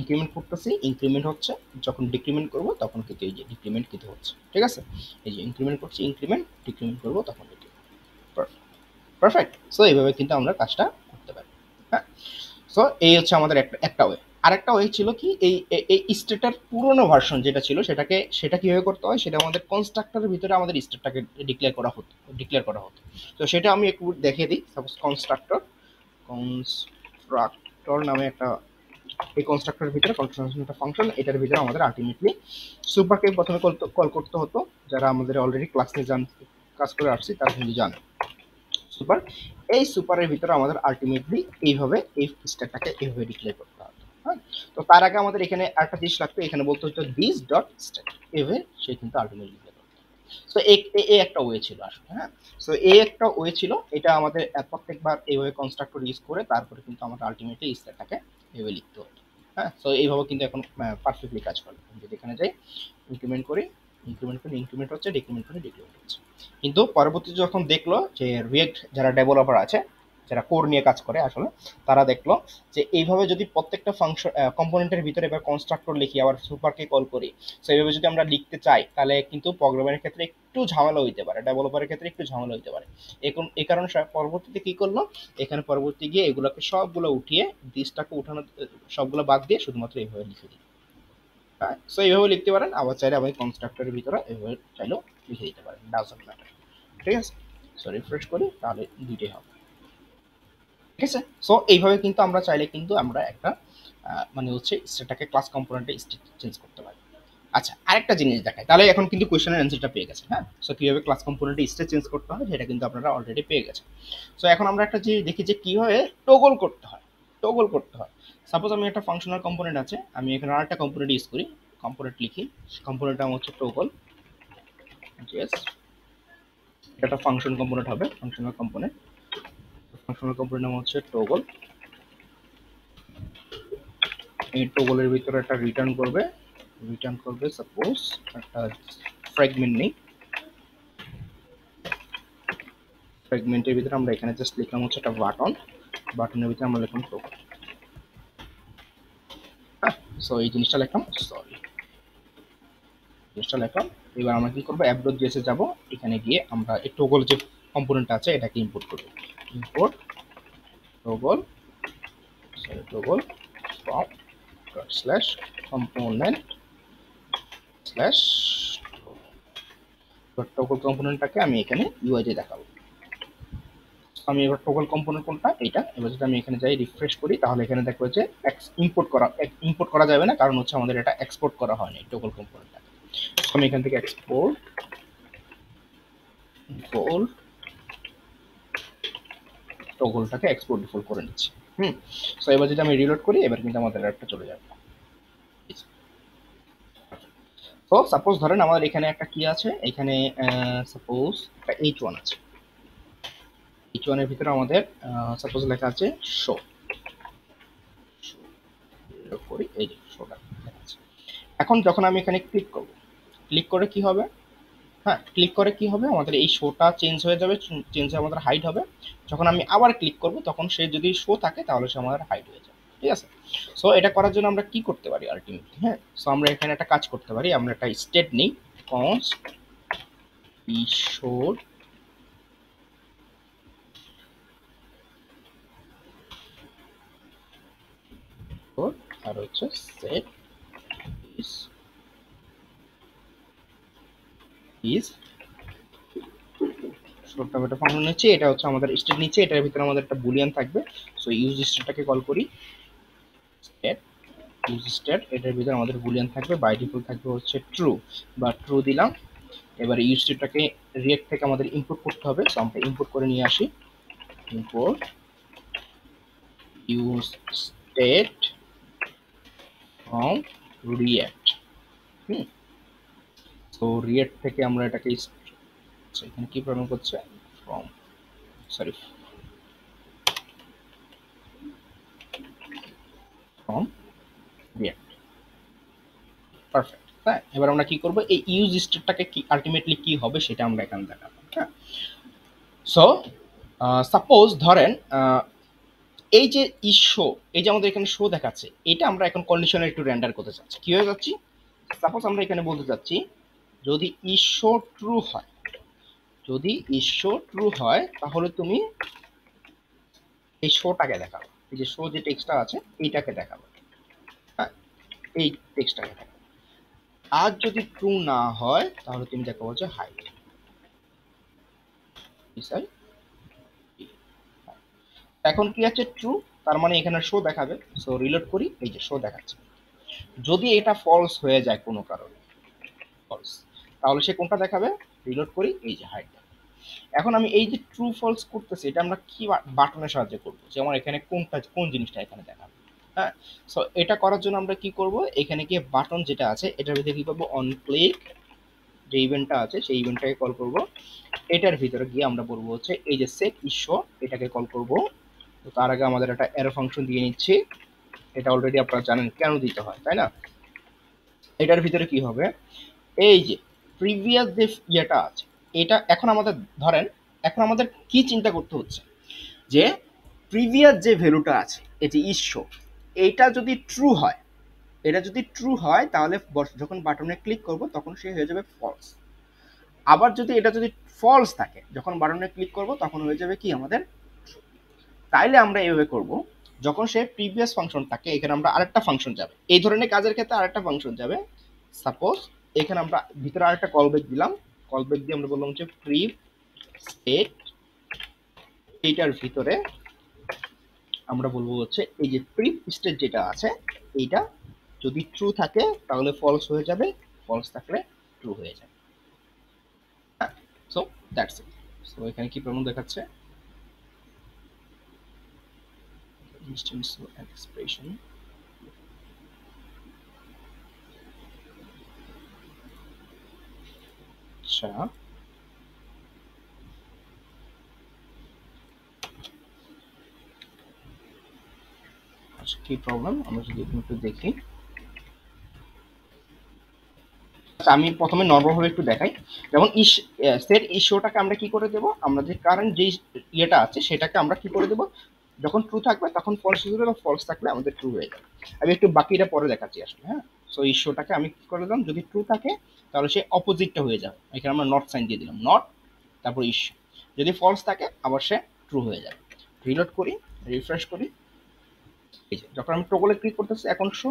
ইনক্রিমেন্ট করতেছি, ইনক্রিমেন্ট হচ্ছে, যখন ডিক্রিমেন্ট করব তখন কিন্তু এই যে ডিক্রিমেন্ট কিন্তু হচ্ছে। ঠিক আছে, এই যে ইনক্রিমেন্ট করছি, ইনক্রিমেন্ট ডিক্রিমেন্ট করব তখন পারফেক্ট। সো এইভাবে কিন্তু আমরা কাজটা করতে পারি। হ্যাঁ, সো এই হচ্ছে আমাদের একটা ওয়ে। আরেকটা ওয়ে ছিল কি, এই স্টেটের পুরনো ভার্সন যেটা ছিল সেটা কিভাবে করতে হয়, সেটা আমাদের কনস্ট্রাক্টরের ভিতরে আমাদের স্টেটটাকে ডিক্লেয়ার করা হতো। তো সেটা আমি একটু দেখিয়ে দিই। সাপোজ কনস্ট্রাক্টর নামে একটা, এই কনস্ট্রাক্টরের ভিতরে কনস্ট্রাকশন একটা ফাংশন, এটার ভিতরে আমাদের আলটিমেটলি সুপারকে প্রথমে কল করতে হতো। যারা আমাদের অলরেডি ক্লাস নিয়ে কাজ করে আসছি তারা কিন্তু জানে সুপার। এই সুপারের ভিতরে আমাদের আলটিমেটলি এইভাবে এই স্ট্যাকটাকে এইভাবে ডিক্লেয়ার করতে হবে। হ্যাঁ, তো তার আগে আমাদের এখানে একটা জিনিস লাগতো, এখানে বলতে হতো দিস ডট স্ট্যাক, এইভাবে সে কিন্তু আলটিমেটলি ডিক্লেয়ার করতে। সো এই একটা ওয়ে ছিল আসলে। হ্যাঁ, সো এই একটা ওয়ে ছিল, এটা আমাদের প্রত্যেকবার এইভাবে কনস্ট্রাক্টর ইউজ করে তারপরে কিন্তু আমাদের আলটিমেটলি স্ট্যাকটাকে এইভাবে লিখতে হতো। হ্যাঁ, সো এইভাবে কিন্তু এখন পারফেক্টলি কাজ করে। যদি এখানে যাই, ইনক্রিমেন্ট করি, ইনক্রিমেন্ট হচ্ছে, ডিক্রিমেন্ট হচ্ছে। কিন্তু পরবর্তীতে যখন দেখলো যে রিয়েক্ট যারা ডেভেলপার আছে, যারা কোর নিয়ে কাজ করে আসলে, তারা দেখলো যে এইভাবে যদি প্রত্যেকটা ফাংশন কম্পোনেন্টের ভিতরে এবার কনস্ট্রাক্টর লিখি আবার সুপারকে কল করি, সো এইভাবে যদি আমরা লিখতে চাই তাহলে কিন্তু প্রোগ্রামের ক্ষেত্রে একটু ঝামেলা হইতে পারে, ডেভেলপারের ক্ষেত্রে একটু ঝামেলা হইতে পারে। এই কারণে পরবর্তীতে কি করলো, এখানে পরবর্তী গিয়ে এগুলোকে সবগুলো উঠিয়ে দিসটাকে উঠানো, সবগুলো বাদ দিয়ে শুধুমাত্র এইভাবে লিখে দিই। সো এইভাবে লিখতে পারেন, আবার চাইলে আপনি কনস্ট্রাক্টরের ভিতরে এইভাবে চাইলেও লিখে দিতে পারেন, ডাজন্ট ম্যাটার। ঠিক আছে, সো রিফ্রেশ করি তাহলে দুইটাই হবে। ঠিক আছে, সো এইভাবে কিন্তু আমরা চাইলে কিন্তু আমরা একটা মানে হচ্ছে সেটাকে ক্লাস কম্পোনেন্টে স্টেট চেঞ্জ করতে পারি। আচ্ছা, আরেকটা জিনিস দেখাই, তাহলে এখন কিন্তু কোয়েশ্চেনের অ্যান্সারটা পেয়ে গেছে। হ্যাঁ, সো কিভাবে ক্লাস কম্পোনেন্টে স্টেট চেঞ্জ করতে হয় সেটা কিন্তু আপনারা অলরেডি পেয়ে গেছেন। সো এখন আমরা একটা জিনিস দেখি যে কিভাবে টগল করতে হয়। সাপোজ আমি একটা ফাংশনাল কম্পোনেন্ট আছে, আমি এখানে আরেকটা কম্পোনেন্ট ইউজ করি, কম্পোনেন্ট লিখি, কম্পোনেন্টটা হচ্ছে টগল। ইয়েস, এটা ফাংশন কম্পোনেন্ট হবে, ফাংশনাল কম্পোনেন্ট নাম হচ্ছে টগল। এই টগলের ভিতরে একটা রিটার্ন করবে সাপোজ একটা ফ্র্যাগমেন্ট নেই, ফ্র্যাগমেন্টের ভিতরে আমরা এখানে জাস্ট লিখলাম হচ্ছে একটা বাটনের ভিতরে আমরা লিখলাম টগল। হ্যাঁ, সো এই জিনিসটা লিখলাম, এবার আমরা কি করবো, app.js এ যাব, এখানে গিয়ে আমরা এই টগল যে কম্পোনেন্ট আছে এটাকে ইম্পোর্ট করব, import toggle toggle from slash component slash toggle কম্পোনেন্টটাকে আমি এখানে ইউআইতে দেখাবো। আমি এবার টগল কম্পোনেন্ট কোনটা, এটা। এবার যদি আমি এখানে যাই রিফ্রেশ করি, তাহলে এখানে দেখবো যে ইম্পোর্ট করা যাবে না, কারণ হচ্ছে আমাদের এটা এক্সপোর্ট করা হয়নি টগল কম্পোনেন্টটা। আমি এখান থেকে এক্সপোর্ট ডিফল্ট টগলটাকে এক্সপোর্ট ডিফল্ট করে নিচ্ছি। সো এবার যদি আমি রিলোড করি, এবার কিন্তু আমাদের অ্যাপটা চলে যাবে। তো সাপোজ ধরেন আমাদের এখানে একটা কি আছে, এখানে সাপোজ একটা h1 আছে। h1 এর ভিতরে আমাদের সাপোজ লেখা আছে শো করি, এই যে শোটা আছে। এখন যখন আমি এখানে ক্লিক করে কি হবে, হ্যাঁ ক্লিক করে কি হবে, আমাদের এই শোটা চেঞ্জ হয়ে যাবে, চেঞ্জ হয়ে আমাদের হাইড হবে। যখন আমি আবার ক্লিক করব, তখন সে যদি শো থাকে তাহলে সে আমাদের হাইড হয়ে যাবে, ঠিক আছে। সো এটা করার জন্য আমরা কি করতে পারি আলটিমেটলি, হ্যাঁ। সো আমরা এখানে একটা কাজ করতে পারি, আমরা একটা স্টেট নিই, কনস্ট শো আর হচ্ছে সেট ইজ একটা ফাংশন নিচ্ছে, এটা হচ্ছে আমাদের স্টেট নিচ্ছে, এটার ভিতরে আমাদের একটা বুলিয়ান থাকবে। সো ইউজ স্টেটটাকে কল করি, স্টেট ইউজ স্টেট, এটার ভিতরে আমাদের বুলিয়ান থাকবে, বাই ডিফল্ট থাকবে হচ্ছে ট্রু বা ট্রু দিলাম। এবার ইউজ স্টেটটাকে রিয়েক্ট থেকে আমাদের ইম্পোর্ট করতে হবে, সো আমরা ইম্পোর্ট করে নিয়ে আসি, import use state from react. তো রিয়েক্ট থেকে আমরা এটাকে এখানে কি প্রবলেম করছে, from sorry from react, perfect. হ্যাঁ, এবার আমরা কি করব, এই ইউজ স্টেটটাকে কি আলটিমেটলি কি হবে সেটা আমরা এখানে দেখাবো। হ্যাঁ, সো সাপোজ ধরেন এই যে শো, এই যে আমাদের এখানে শো দেখাচ্ছে, এটা আমরা এখন কন্ডিশনাল একটু রেন্ডার করতে চাচ্ছি। কি হয়ে যাচ্ছি, সাপোজ আমরা এখানে বলতে চাচ্ছি যদি শো ট্রু হয়, যদি শো ট্রু হয় তাহলে তুমি এই শোটাকে দেখাবো, এই যে শো যে টেক্সটটা আছে এইটাকে দেখাবো, হ্যাঁ এই টেক্সটটাকে দেখাবো। আর যদি ট্রু না হয় তাহলে তুমি দেখাবো যে হাইড। এখন কি আছে, ট্রু, তার মানে এখানে শো দেখাবে। সো রিলোড করি, এই যে শো দেখাচ্ছে। যদি এটা ফলস হয়ে যায় কোনো কারণে, ফলস, তাহলে সে কোনটা দেখাবে, রিলোড করি, এই যে হাইড। এখন আমি এই যে ট্রু ফলস করতেছি, এটা আমরা কি বাটনের সাহায্যে করবো, যেমন এখানে কোন জিনিসটা এখানে দেখাবে। হ্যাঁ, সো এটা করার জন্য আমরা কি করব, এখানে গিয়ে বাটন যেটা আছে এটার ভিতরে কি করবো, অন ক্লিক যে ইভেন্টটা আছে সেই ইভেন্টটাকে কল করব। এটার ভিতরে গিয়ে আমরা বলবো হচ্ছে এই যে সেট ইস্যু, এটাকে কল করব। তো তার আগে আমাদের একটা এরর ফাংশন দিয়ে নিচ্ছি, এটা অলরেডি আপনারা জানেন কেন দিতে হয়, তাই না। এটার ভিতরে কি হবে, এই যে প্রিভিয়াস যে ইয়েটা আছে, এটা এখন আমাদের ধরেন, এখন আমাদের কি চিন্তা করতে হচ্ছে যে প্রিভিয়াস যে ভ্যালুটা আছে এই যে ইস্যু, এইটা যদি ট্রু হয়, এটা যদি ট্রু হয় তাহলে যখন বাটনে ক্লিক করব তখন সে হয়ে যাবে ফলস। আবার যদি এটা যদি ফলস থাকে, যখন বাটনে ক্লিক করব তখন হয়ে যাবে কি আমাদের। তাইলে আমরা এইভাবে করব, যখন সে প্রিভিয়াস ফাংশন থাকে এখানে আমরা আরেকটা ফাংশন যাবে, এই ধরনের কাজের ক্ষেত্রে আরেকটা ফাংশন যাবে। সাপোজ এখানে আমরা ভিতরে আরেকটা কলব্যাক দিলাম, কলব্যাক দিয়ে আমরা বললাম যে প্রিভ স্টেট, এইটার ভিতরে আমরা বলবো হচ্ছে এই যে প্রিভ স্টেট যেটা আছে এইটা যদি ট্রু থাকে তাহলে ফলস হয়ে যাবে, ফলস থাকলে ট্রু হয়ে যাবে। So that's it. সো এখানে কি প্রবলেম দেখাচ্ছে, instance expression, আচ্ছা আচ্ছা কি প্রবলেম আমরা যদি একটু দেখি। আমি প্রথমে নরমাল ভাবে একটু দেখাই, যেমন সেট ইস্যুটাকে আমরা কি করে দেব, আমরা যে কারেন্ট যে ইয়েটা আছে সেটাকে আমরা কি করে দেব, যখন ট্রু থাকবে তখন ফলস হয়ে যাবে, ফলস থাকলে আমাদের ট্রু হয়ে যাবে। আমি একটু বাকিটা পরে দেখাচ্ছি আসলে। হ্যাঁ, সো ইস্যুটাকে আমি কি করে দিলাম, যদি ট্রু থাকে তাহলে সে অপোজিটটা হয়ে যাবে, এখানে আমরা নট সাইন দিয়ে দিলাম, নট তারপর ইস্যু। যদি ফলস থাকে আবার সে ট্রু হয়ে যাবে। রিলোড করি, রিফ্রেশ করি, এই যে যখন আমি টগলে ক্লিক করতেছি এখন শো,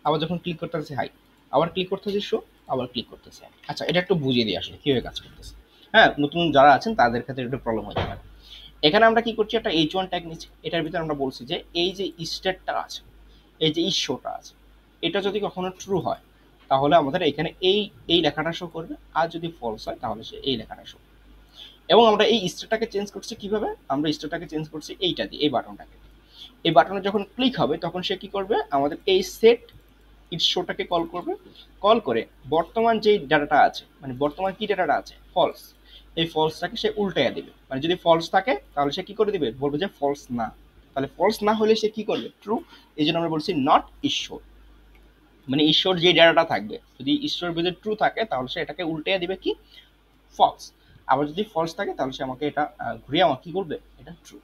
আবার যখন ক্লিক করতেছি হাই, আবার ক্লিক করতেছি শো, আবার ক্লিক করতেছি। আচ্ছা, এটা একটু বুঝিয়ে দিই আসলে কিভাবে কাজ করতেছে। হ্যাঁ, নতুন যারা আছেন তাদের ক্ষেত্রে একটু প্রবলেম হতে পারে। এখানে আমরা কি করছি, একটা H1 ট্যাগ নিচ্ছি। এটার ভিতরে আমরা বলছি যে এই যে স্টেটটা আছে, এই যে শোটা আছে, এটা যদি কখনো ট্রু হয় তাহলে আমাদের এখানে এই লেখাটা শো করবে, আর যদি ফলস হয় তাহলে সে এই লেখাটা শো করবে। এবং আমরা এই স্টেটটাকে চেঞ্জ করছি কিভাবে, আমরা স্টেটটাকে চেঞ্জ করছি এইটা দিয়ে, এই বাটনটাকে। এই বাটনে যখন ক্লিক হবে তখন সে কি করবে, আমাদের এই সেট ইট শোটাকে কল করবে। কল করে বর্তমান যে ডাটাটা আছে, মানে বর্তমান কি ডাটাটা আছে, ফলস, এই ফলসটাকে সে উল্টাইয়া দিবে। মানে যদি ফলস থাকে তাহলে সে কি করে দিবে, বলবে যে ফলস না। তাহলে ফলস না হলে সে কি করবে, ট্রু। এই জন্য আমরা বলছি নট ঈশ্বর, মানে ঈশ্বর যে ডাটাটা থাকবে, যদি ঈশ্বর ভিতরে ট্রু থাকে তাহলে সে এটাকে উল্টাইয়া দিবে কি, ফলস। আবার যদি ফলস থাকে তাহলে সে আমাকে এটা ঘুরিয়ে আমার কি করবে, এটা ট্রু।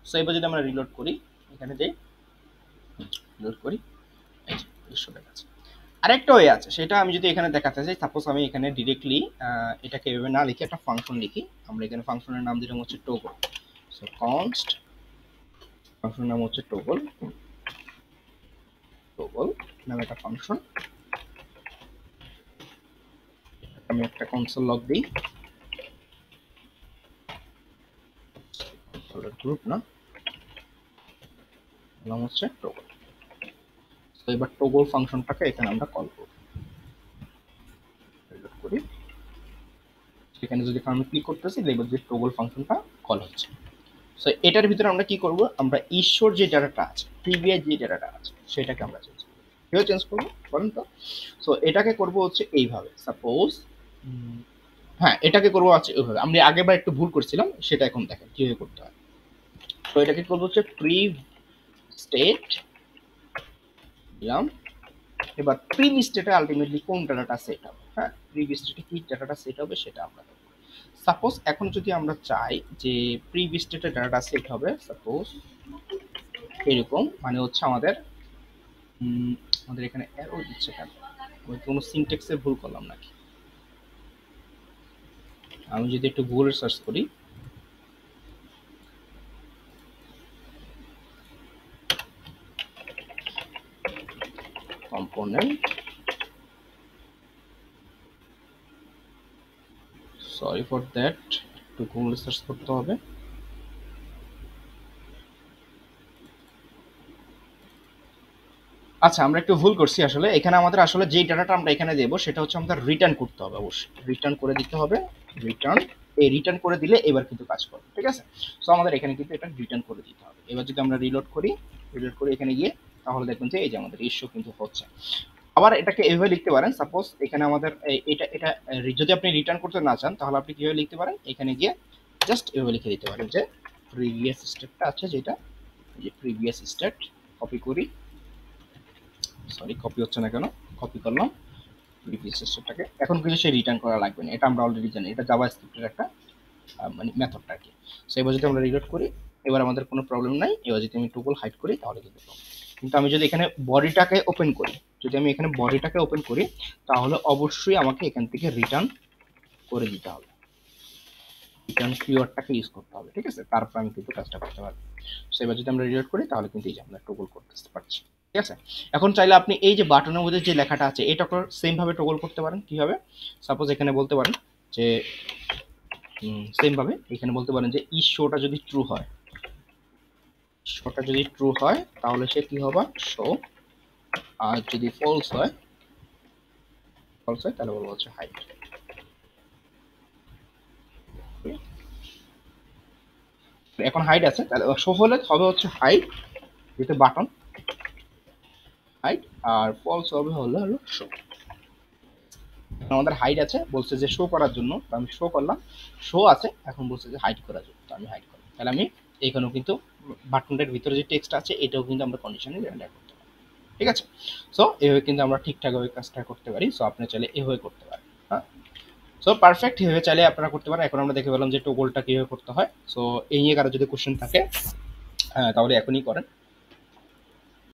সো এবার যদি আমরা রিলোড করি, এখানে যাই রিলোড করি, এই যে ঈশ্বর দেখাচ্ছে। আরেকটা ওয়ে আছে, সেটা আমি যদি এখানে দেখাতে চাই, সাপোজ আমি এখানে ডিরেক্টলি এটাকে এভাবে না লিখে একটা ফাংশন লিখি। আমরা এখানে ফাংশনের নাম দিলাম হচ্ছে টগল। সো কনস্ট, ফাংশনের নাম হচ্ছে টগল, টগল নামে একটা ফাংশন। আমি একটা কনসোল লগ দিই, গ্রুপ না, নাম হচ্ছে টগল। তো এবার টগল ফাংশনটাকে এখানে আমরা কল করব, করি। সেখানে যদি আমি ক্লিক করতেছি দেখব যে টগল ফাংশনটা কল হচ্ছে। সো এটার ভিতরে আমরা কি করব, আমরা ঈশ্বর যে ডাটাটা আছে, প্রিভিয়াস যে ডাটাটা আছে সেটাকে আমরা চেঞ্জ করব। কিভাবে চেঞ্জ করব বলেন তো? সো এটাকে করব হচ্ছে এইভাবে, সাপোজ হ্যাঁ এটাকে করব আছে এইভাবে। আমরা আগেরবার একটু ভুল করছিলাম, সেটা এখন দেখেন কিভাবে করতে হয়। তো এটাকে করব হচ্ছে প্রিভ স্টেট দিলাম। এবার প্রিভ স্টেটে আলটিমেটলি কোন ডাটাটা সেট হবে, হ্যাঁ প্রিভ স্টেটে কি ডাটাটা সেট হবে সেটা আমরা দেখব। সাপোজ এখন যদি আমরা চাই যে প্রিভ স্টেটে ডাটাটা সেট হবে, সাপোজ এরকম, মানে হচ্ছে আমাদের আমাদের এখানে অ্যারো দিচ্ছে কেন, আমি কোনো সিনট্যাক্সে ভুল করলাম নাকি? আমি যদি একটু গুগলে সার্চ করি, কম্পোনেন্ট, সরি ফর দ্যাট, একটু গুগলে সার্চ করতে হবে। আচ্ছা, আমরা একটু ভুল করছি আসলে। এখানে আমাদের আসলে যেই ডাটাটা আমরা এখানে দেবো সেটা হচ্ছে আমাদের রিটার্ন করতে হবে, অবশ্যই রিটার্ন করে দিতে হবে। রিটার্ন, এই রিটার্ন করে দিলে এবার কিন্তু কাজ করবে, ঠিক আছে? সো আমাদের এখানে কিন্তু এটা রিটার্ন করে দিতে হবে। এবার যদি আমরা রিলোড করি, রিলোড করে এখানে গিয়ে তাহলে দেখবেন যে এই যে আমাদের ইস্যু কিন্তু হচ্ছে। আবার এটাকে এভাবে লিখতে পারেন, সাপোজ এখানে আমাদের এটা এটা যদি আপনি রিটার্ন করতে না চান তাহলে আপনি কিভাবে লিখতে পারেন, এখানে গিয়ে জাস্ট এভাবে লিখে দিতে পারেন যে প্রিভিয়াস স্টেটটা আছে যেটা, এই যে প্রিভিয়াস স্টেট, কপি করি, সরি কপি হচ্ছে না কেন, কপি করলাম প্রিভিয়াস স্টেটটাকে। এখন কিছু সে রিটার্ন করা লাগবে না, এটা আমরা অলরেডি জানি, এটা জাভাস্ক্রিপ্টের একটা মানে মেথডটা আর কি। সো এবার যদি আমরা রিলোড করি, এবার আমাদের কোনো প্রবলেম নাই। এবার যদি আমি টগল হাইড করি তাহলে কিন্তু কিন্তু আমি যদি এখানে বডিটাকে ওপেন করি, যদি আমি এখানে বডিটাকে ওপেন করি তাহলে অবশ্যই আমাকে এখান থেকে রিটার্ন করে দিতে হবে, রিটার্ন কিওয়ার্ডটাকে ইউজ করতে হবে, ঠিক আছে? তারপর আমি কিন্তু কাজটা করতে পারবো। সো এবার যদি আমরা রিলোড করি তাহলে কিন্তু এই যে আমরা টগল করতে পারছি, ঠিক আছে? এখন চাইলে আপনি এই যে বাটনের মধ্যে যে লেখাটা আছে এটাকে সেম ভাবে টগল করতে পারেন। কিভাবে? সাপোজ এখানে বলতে পারেন যে সেম ভাবে এখানে বলতে পারেন যে শোটা যদি ট্রু হয়, শোটা যদি ট্রু হয় তাহলে সে কি হবে, শো। আর যদি ফলস হয়, ফলস হয় তাহলে বলবো হচ্ছে হাইড। এখন হাইড আছে, তাহলে শো হলে হবে হচ্ছে হাইড, যেটা বাটন হাইড, আর ফলস হবে হলো শো। আমাদের হাইড আছে, বলছে যে শো করার জন্য, তো আমি শো করলাম, শো আছে, এখন বলছে যে হাইড করার জন্য, তো আমি হাইড করলাম। তাহলে আমি এইখানেও কিন্তু বাটনটার ভিতরে যে টেক্সট আছে এটাও কিন্তু আমরা কন্ডিশনে রেন্ডার করতে পারি, ঠিক আছে? সো এভাবে কিন্তু আমরা ঠিকঠাকভাবে কাজটা করতে পারি। সো আপনি চাইলে এভাবে করতে পারেন, হ্যাঁ। সো পারফেক্ট, এভাবে চাইলে আপনারা করতে পারেন। এখন আমরা দেখে পেলাম যে টগলটা কীভাবে করতে হয়। সো এই নিয়ে কারো যদি কোশ্চেন থাকে তাহলে এখনই করেন।